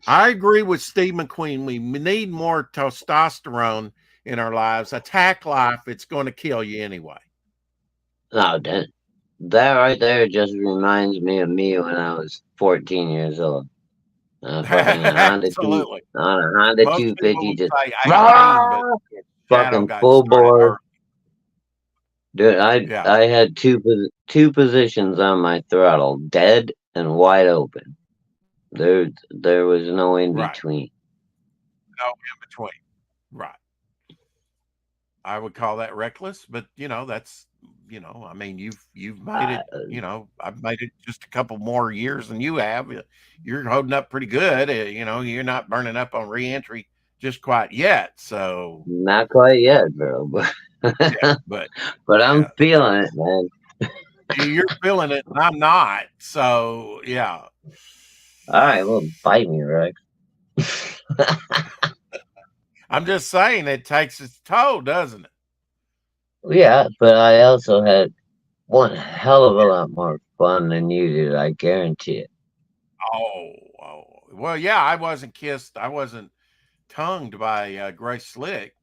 I agree with Steve McQueen. We need more testosterone in our lives. Attack life. It's going to kill you anyway. No, that right there just reminds me of me when I was 14 years old. Absolutely. On a Honda Most 250, just say 18, but fucking full bore. Dude, I had two positions on my throttle, dead and wide open. There was no in between. No in between. Right. I would call that reckless, but that's I mean, you've made it. I've made it just a couple more years than you have. You're holding up pretty good. You're not burning up on reentry just quite yet. So not quite yet, bro. But but I'm feeling it, man. You're feeling it, and I'm not. So yeah. All right, well, bite me, Rex. I'm just saying it takes its toll, doesn't it? Yeah, but I also had one hell of a lot more fun than you did. I guarantee it. Well, yeah, I wasn't kissed. I wasn't tongued by Grace Slick.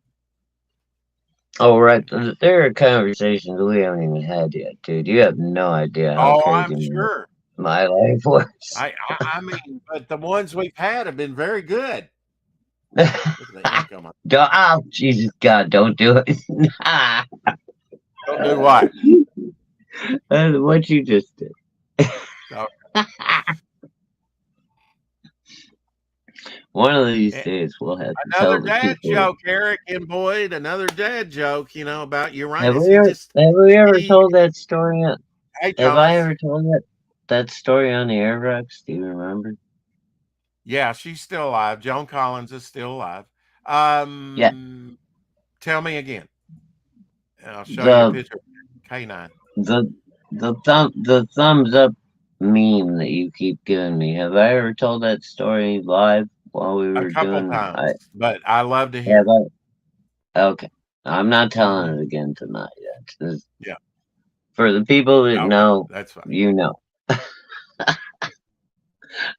Oh, right. There are conversations we haven't even had yet, dude. You have no idea how Oh, I'm crazy sure. my life was. I mean, but the ones we've had have been very good. Look at the ink on my. Oh, Jesus God, don't do it. Don't do what? What you just did. So, One of these eh, days we'll have to another tell the dad people. joke, Eric and Boyd. Another dad joke. About Have Uranus. we He ever just. have we ever He, told that story? hey, Have I Thomas. ever told that story on the air, Rex? Do you remember? Yeah, she's still alive. Joan Collins is still alive. Yeah. Tell me again. And I'll show you a The picture of K9. the thumbs up meme that you keep giving me. Have I ever told that story live while we A were couple doing? times, but I love to Have hear it. Okay. I'm not telling Mhm. it again tonight. Yeah. For the people that Okay. know, That's fine. you know.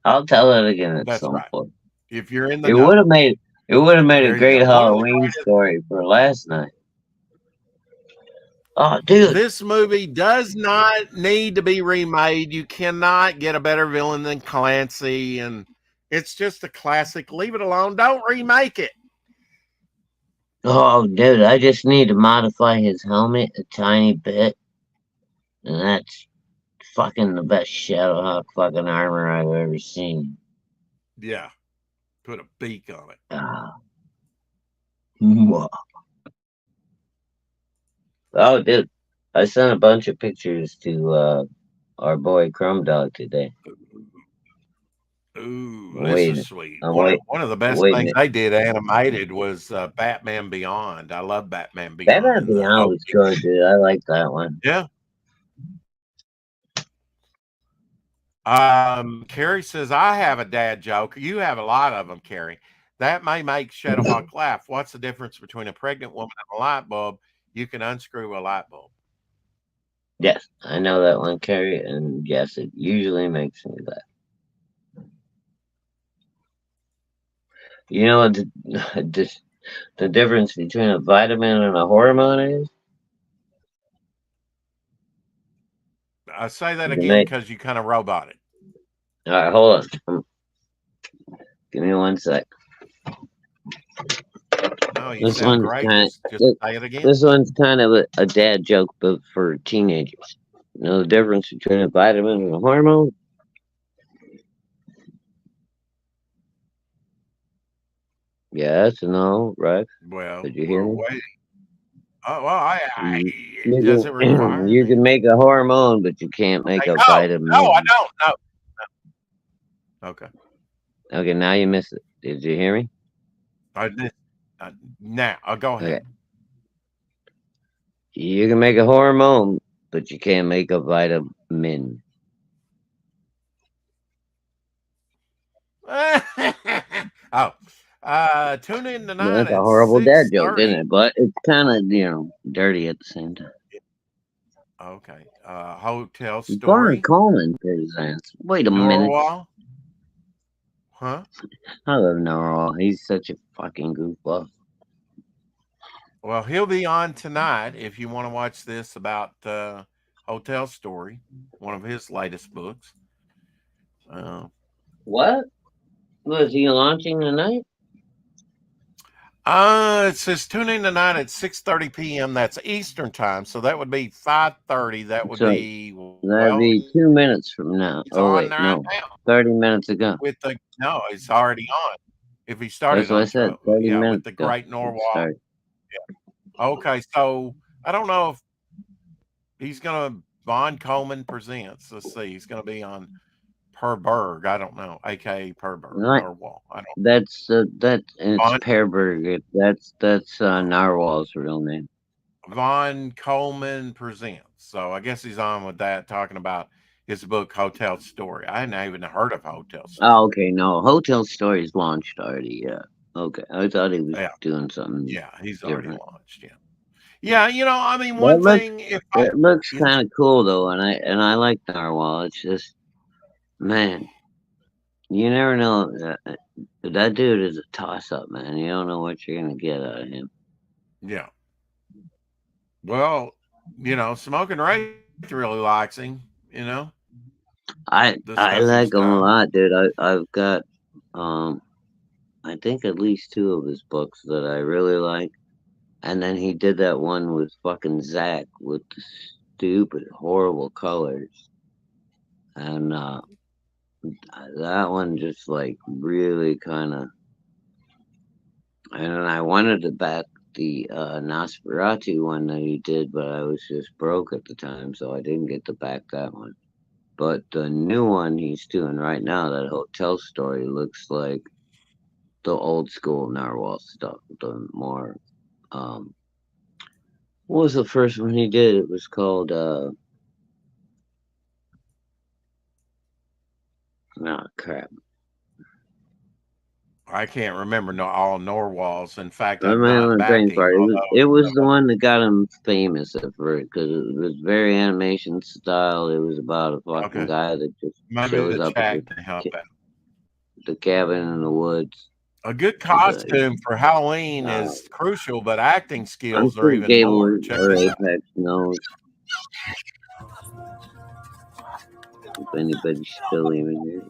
I'll tell it again at That's some right. point. If you're in the It would know, have made a there you great go. One of the Halloween greatest. story for last night. Oh, dude. This movie does not need to be remade. You cannot get a better villain than Clancy, and it's just a classic. Leave it alone. Don't remake it. Oh, dude, I just need to modify his helmet a tiny bit, and that's fucking the best Shadowhawk fucking armor I've ever seen. Yeah. Put a beak on it. Ah. Mwah. Oh, dude, I sent a bunch of pictures to our boy Crumb Dog today. Ooh, I'm this is waiting. sweet. I'm One of the best things waiting. they did animated was Batman Beyond. I love Batman Beyond Batman in the Beyond was OG. good, dude. I like that one. Yeah. Carrie says, I have a dad joke. You have a lot of them, Carrie. That may make Shadowhawk laugh. What's the difference between a pregnant woman and a light bulb? You can unscrew a light bulb. Yes, I know that one, Carrie, and yes, it usually makes me laugh. You know what the difference between a vitamin and a hormone is? I say that You can again make. because you kind of robot it. All right, hold on. Give me 1 sec. No, you This sound one's great. kind. Just say it again. This one's kind of a dad joke, but for teenagers. You know the difference between a vitamin and a hormone? Yes or no, Rex? Well, Did you hear we're me? waiting. Oh, well, does You it require you can anything? make a hormone, but you can't make Okay. a No, I vitamin. don't. No. Okay. Okay, now you missed it. Did you hear me? I did. Now, I'll go Okay. ahead. You can make a hormone, but you can't make a vitamin. Oh, tune in tonight That's a at horrible dad joke, 6:30. isn't it? But it's kind of, dirty at the same time. Okay. Hotel Vaughn Story. Coleman presents. Wait a minute. Norwal. Huh? I love Norwal. He's such a fucking goofball. Well, he'll be on tonight if you want to watch this about Hotel Story, one of his latest books. What? Was he launching tonight? It says tune in tonight at 6:30 p.m. That's Eastern time, so that would be 5:30. That would So be that'd be 2 minutes from now. he's Oh, on wait, right no. now 30 minutes ago. with the no, it's already on. If he started That's what I on said. 30 yeah, with minutes the ago. great It Norwal. started. Yeah. Okay, so I don't know if he's gonna Von Coleman presents. Let's see, he's gonna be on Perberg. I don't know, aka Perberg Right. Norwal. I don't. It's Von Perberg. That's Narwhal's real name. Von Coleman presents. So I guess he's on with that, talking about his book Hotel Story. I hadn't even heard of Hotel Story. Oh, okay. No, Hotel Stories launched already. Yeah. Okay. I thought he was Yeah, doing something yeah, he's already different. launched. Yeah, yeah. I mean, That one looks thing, if I, it looks yeah, kind of cool though, and I like Narwhal. It's just, man, you never know. That dude is a toss up, man. You don't know what you're gonna get out of him. yeah. Well, Smoking Ray really likes him. The I stuff he's like him a done. lot, dude. I've got um I think at least two of his books that I really like. And then he did that one with fucking Zach with the stupid, horrible colors. And that one just like really kind of. And then I wanted to back the Nosferatu one that he did, but I was just broke at the time, so I didn't get to back that one. But the new one he's doing right now, that Hotel Story, looks like the old school Narwhal stuff. The more, um, what was the first one he did? It was called, crap. I can't remember all Norwalls. In fact, I'm I've having not a brain backed him. fart. It was the Although, one that got him famous at first because it was very animation style. It was about a fucking okay, guy that just maybe shows the up at chat can help out. the cabin in the woods. A good With costume for Halloween uh, is crucial, but acting I'm skills are sure even more. Gable Check or this out. Apex knows if anybody's still even here.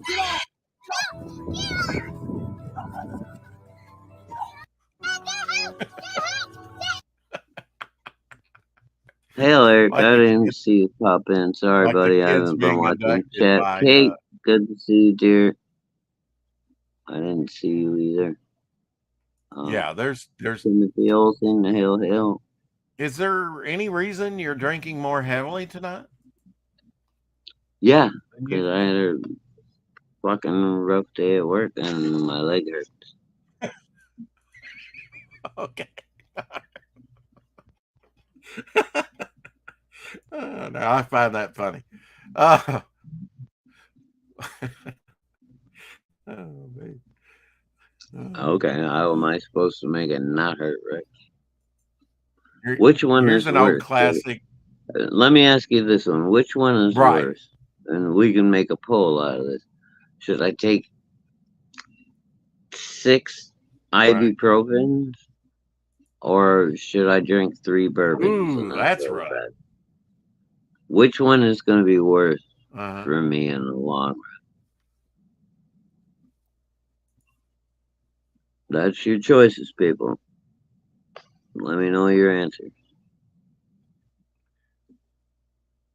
Hey, Eric, Like I the didn't kids, see you pop in. Sorry, like the buddy. I kids haven't been being watching abducted chat. by. Kate, good to see you, dear. I didn't see you either. Yeah, Um, there's. Timothy Olsen, hail, hail. Is there any reason you're drinking more heavily tonight Yeah, than because I usual? had a fucking rough day at work and my leg hurt. Okay. Now I find that funny. Uh, oh, man. Okay, Oh, how am I supposed to make it not hurt, right? Here, Which one here's is an old worse? classic. Let me ask you this one. Which one is Right, worse? And we can make a poll out of this. Should I take 6 right. ibuprofens or should I drink 3 bourbons and Ooh, not that's go to rough. bed? Which one is going to be worse Uh-huh. for me in the long run? That's your choices, people. Let me know your answer.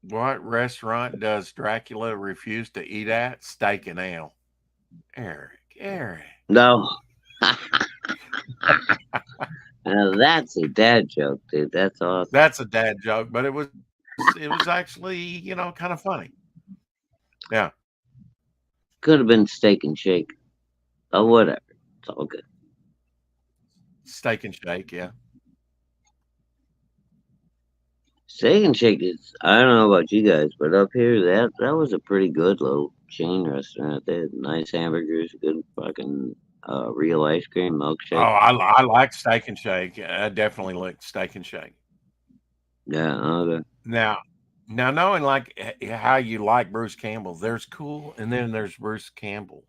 What restaurant does Dracula refuse to eat at? Steak and Ale. Eric. No. Now that's a dad joke, dude. That's awesome. That's a dad joke, but it was actually, kind of funny. Yeah. Could have been Steak and Shake. Oh, whatever. It's all good. Steak and Shake, yeah. Steak and Shake is, I don't know about you guys, but up here, that was a pretty good little chain restaurant. They had nice hamburgers, good fucking real ice cream, Oh, milkshake. I like Steak and Shake. I definitely like Steak and Shake. Yeah, okay. Now, knowing like how you like Bruce Campbell, there's Cool, and then there's Bruce Campbell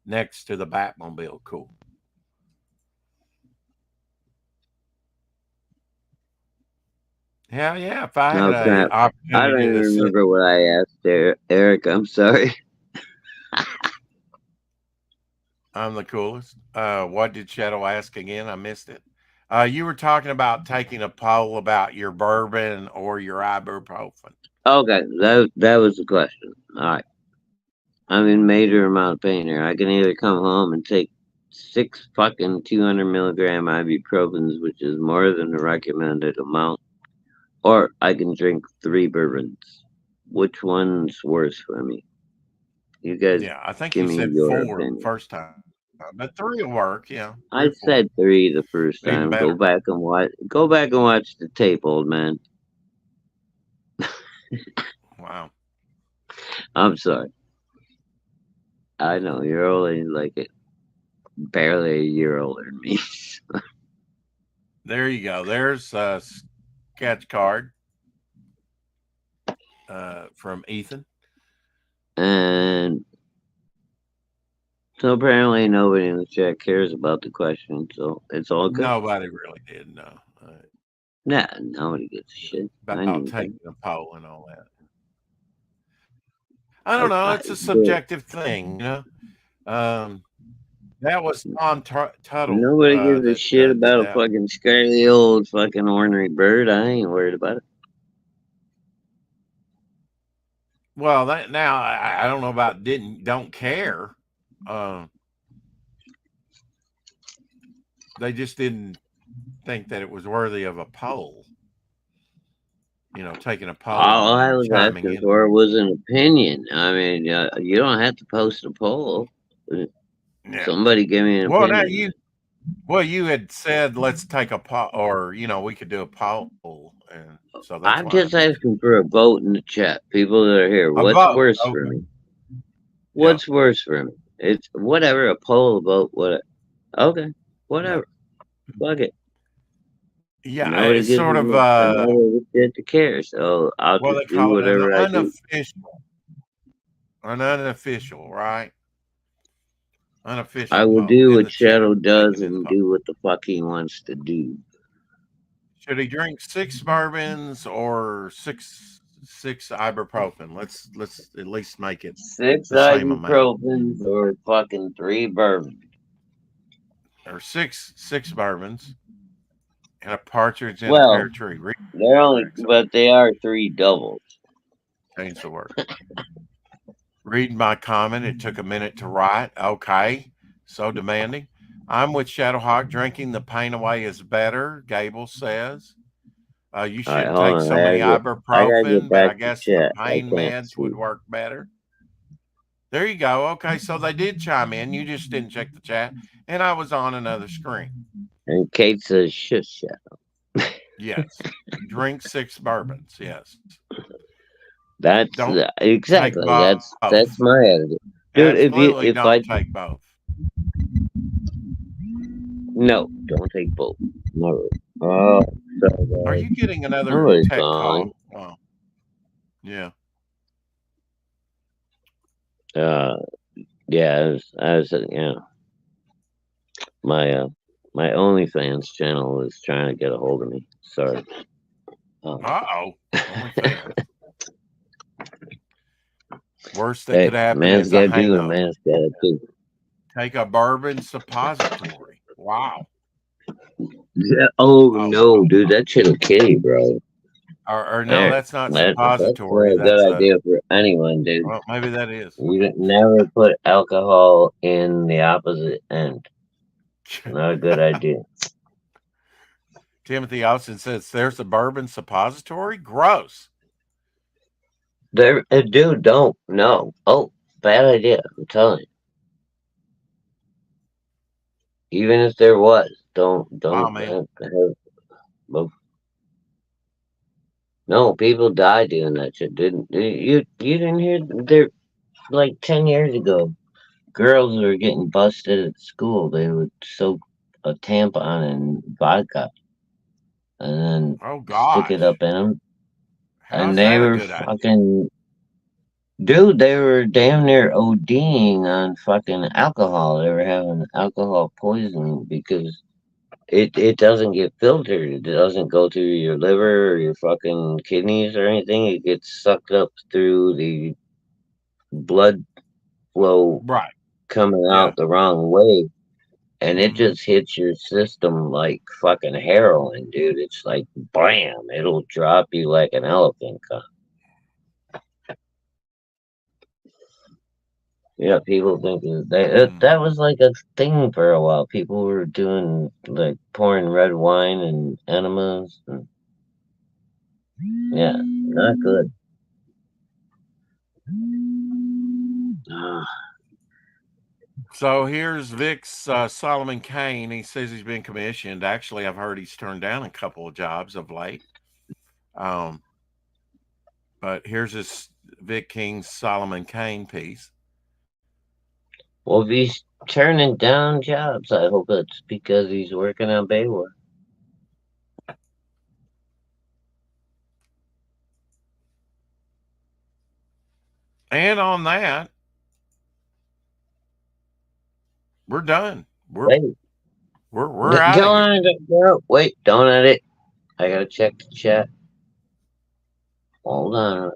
next to the Batmobile. Cool. Hell yeah! If I had Oh, a crap. I don't opportunity even to sit, remember what I asked there. Eric, I'm sorry. I'm the coolest. What did Shadow ask again? I missed it. You were talking about taking a poll about your bourbon or your ibuprofen. Okay, that was the question. All right. I'm in major amount of pain here. I can either come home and take 6 fucking 200 milligram ibuprofens, which is more than the recommended amount, or I can drink 3 bourbons. Which one's worse for me? You guys Yeah, I think give you me said your 4 the opinion. first time, but 3 will work. Yeah, 3 I or 4, said 3 the first even time. Go better. back and watch. Go back and watch the tape, old man. Wow. I'm sorry. I know you're only like barely a year older than me. There you go. There's a sketch card from Ethan. And so apparently nobody in the chat cares about the question, so it's all good. Nobody really did know Nah, nobody gives a shit. I about knew that. taking a poll and all that. I don't know. It's a But subjective thing, you know. That was Tom Tuttle nobody gives a that shit did about a that. fucking scaly old fucking ornery bird. I ain't worried about it. Well, now I don't know about don't care. They just didn't think that it was worthy of a poll. You know, taking a poll All on it I and was chiming asking in. for was an opinion. I mean, you don't have to post a poll. Yeah. Somebody give me an Well, now opinion. you had said let's take a poll, or we could do a poll, and so that's I'm why I just mentioned asking for a vote in the chat. People that are here, a what's vote. worse for Okay. me? Yeah. What's worse for me? It's whatever, a poll, a vote, whatever. Okay, Yeah. whatever. Fuck it. Yeah. Nobody It's gives sort of another shit to care, so I'll what they just do call it, whatever I do. an unofficial, right? I Unofficial will poll do in what the chat. Shadow Take does it in the and poll. do what the fuck he wants to do. Should he drink 6 bourbons or six ibuprofen? Let's at least make it 6 the same amount. ibuprofens or fucking 3 bourbon. Or six bourbons and a partridge in a Well, pear tree. Read they're only, correct. Sorry, but they are 3 doubles. change the word. Read my comment. It took a minute to write. Okay, so demanding. I'm with Shadowhawk. Drinking the pain away is better. Gable says. You All right, shouldn't hold take on. so many I gotta get ibuprofen, but back I to guess the chat. I pain can't meds would see. work better. There you go. Okay, so they did chime in. You just didn't check the chat, and I was on another screen. And Kate says, shush, Shadow. Yes, drink 6 bourbons. Yes, That's don't take exactly. both. That's my attitude, dude. Absolutely, If don't I take both. no, don't take both. No. Oh, Are so you getting another somebody's tech calling. call? Wow. Yeah. Uh, yeah, my my OnlyFans channel is trying to get a hold of me. Sorry. Uh-oh. OnlyFans. Worst that Hey, could happen man's is a gotta do what a hangover. man's gotta do. Take a bourbon suppository. Wow. Yeah. Oh Oh, no, dude, that shit'll kill you, bro. or no, There, that's not that's suppository. not a That's good idea for anyone, dude. well, maybe that is. You never put alcohol in the opposite end. Not a good idea. Timothy Austin says there's a bourbon suppository. Gross. There, dude, don't. No. Oh, bad idea. I'm telling you. Even if there was, Wow, don't man. well, no, people die doing that shit. Didn't you didn't hear there like 10 years ago, girls were getting busted at school. They would soak a tampon in vodka and then Oh stick it gosh. up in them, and How's they that a were good idea? fucking dude. They were damn near ODing on fucking alcohol. They were having alcohol poisoning because it doesn't get filtered. It doesn't go through your liver or your fucking kidneys or anything. It gets sucked up through the blood flow Right. coming Yeah. out the wrong way. And it Hmm. just hits your system like fucking heroin, dude. It's like bam, it'll drop you like an elephant cut. Yeah, people think that Hmm. was like a thing for a while. People were doing like pouring red wine and enemas. And, yeah, not good. Ah, So here's Vic's Solomon Kane. He says he's been commissioned. Actually, I've heard he's turned down a couple of jobs of late. Um, But here's this Vic King's Solomon Kane piece. Well, if he's turning down jobs, I hope it's because he's working on Baywar. And on that, we're done. We're Wait, out of here. Wait, don't edit. I gotta check the chat. Hold on.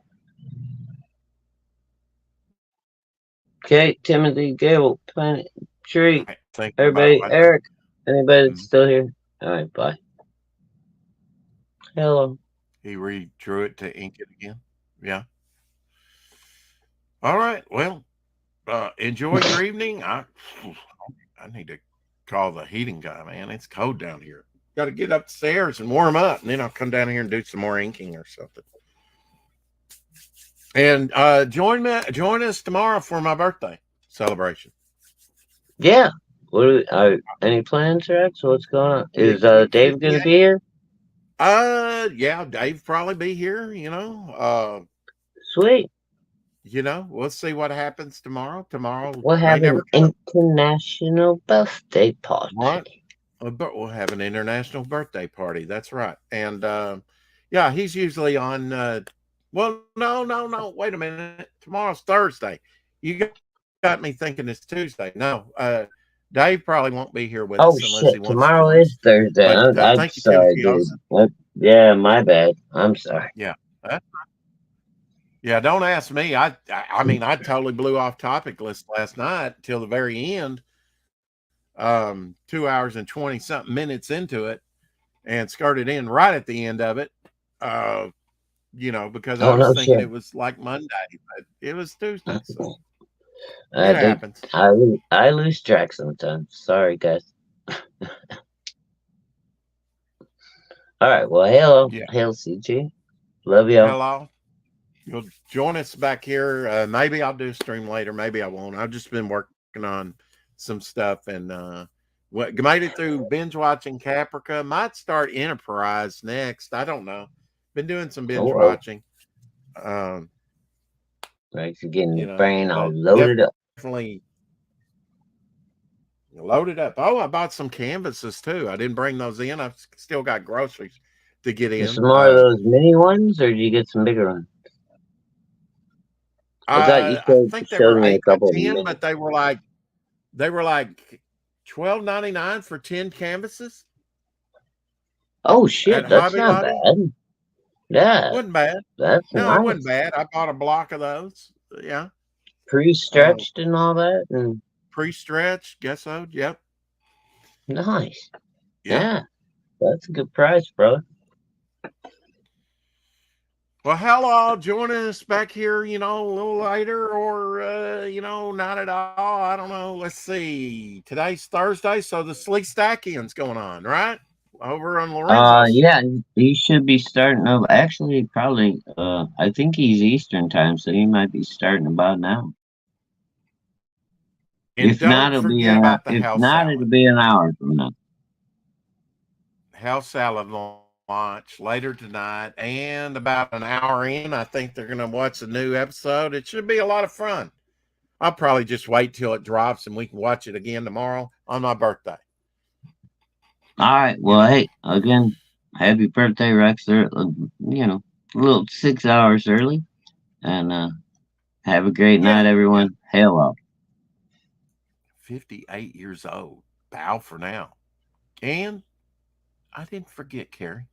Okay, Timothy, Gable, Planet, Tree, Right, think everybody, about Eric, anybody that's it. still here. All right, bye. Hello. He redrew it to ink it again. Yeah. All right. Well, enjoy your evening. I need to call the heating guy, man. It's cold down here. Got to get upstairs and warm up, and then I'll come down here and do some more inking or something. And join us tomorrow for my birthday celebration. Yeah. Any plans, Rex? What's going on? Is Dave gonna be here? Yeah, Dave probably be here. Sweet. We'll see what happens tomorrow. Tomorrow We'll have an international birthday party. What? But we'll have an international birthday party. That's right. And yeah, he's usually on. Well, no. Wait a minute. Tomorrow's Thursday. You got me thinking it's Tuesday. No, Dave probably won't be here with us unless he wants tomorrow is Thursday. I'm sorry, dude. Yeah, my bad. I'm sorry. Yeah. Yeah, don't ask me. I mean, I totally blew off topic list last night till the very end. 2 hours and 20 something minutes into it, and skirted in right at the end of it. Because I was thinking it was like Monday, but it was Tuesday. So it happens. I lose track sometimes. Sorry, guys. All right. Well, hello. Yeah. Hail, CG. Love y'all. Hello. You'll join us back here. Maybe I'll do a stream later. Maybe I won't. I've just been working on some stuff and made it through binge watching Caprica. Might start Enterprise next. I don't know. Been doing some binge watching. Thanks for getting your brain all loaded up. Definitely loaded up. Oh, I bought some canvases too. I didn't bring those in. I've still got groceries to get in. Some more of those mini ones, or did you get some bigger ones? I think they were 8 by 10, but they were like $12.99 for 10 canvases. Oh shit, that's not bad. Yeah, wasn't bad. That's no, nice. It wasn't bad. I bought a block of those. Yeah, pre-stretched and all that, and pre-stretched. Guess so. Yep. Nice. Yeah, that's a good price, bro. Well, hello, join us back here, a little later or, not at all. I don't know. Let's see. Today's Thursday, so the Sleek Stack-in's going on, right? Over on Lorenzo's. Yeah, he should be starting up. Actually, probably, I think he's Eastern time, so he might be starting about now. And if not, it'll be an hour. If not, it'll be an hour from now. House salad launch later tonight, and about an hour in, I think they're going to watch a new episode. It should be a lot of fun. I'll probably just wait till it drops and we can watch it again tomorrow on my birthday. All right. Well, hey, again, happy birthday, Rex. A little 6 hours early, and have a great night, everyone. Hail out. 58 years old. Bow for now. And I didn't forget, Carrie.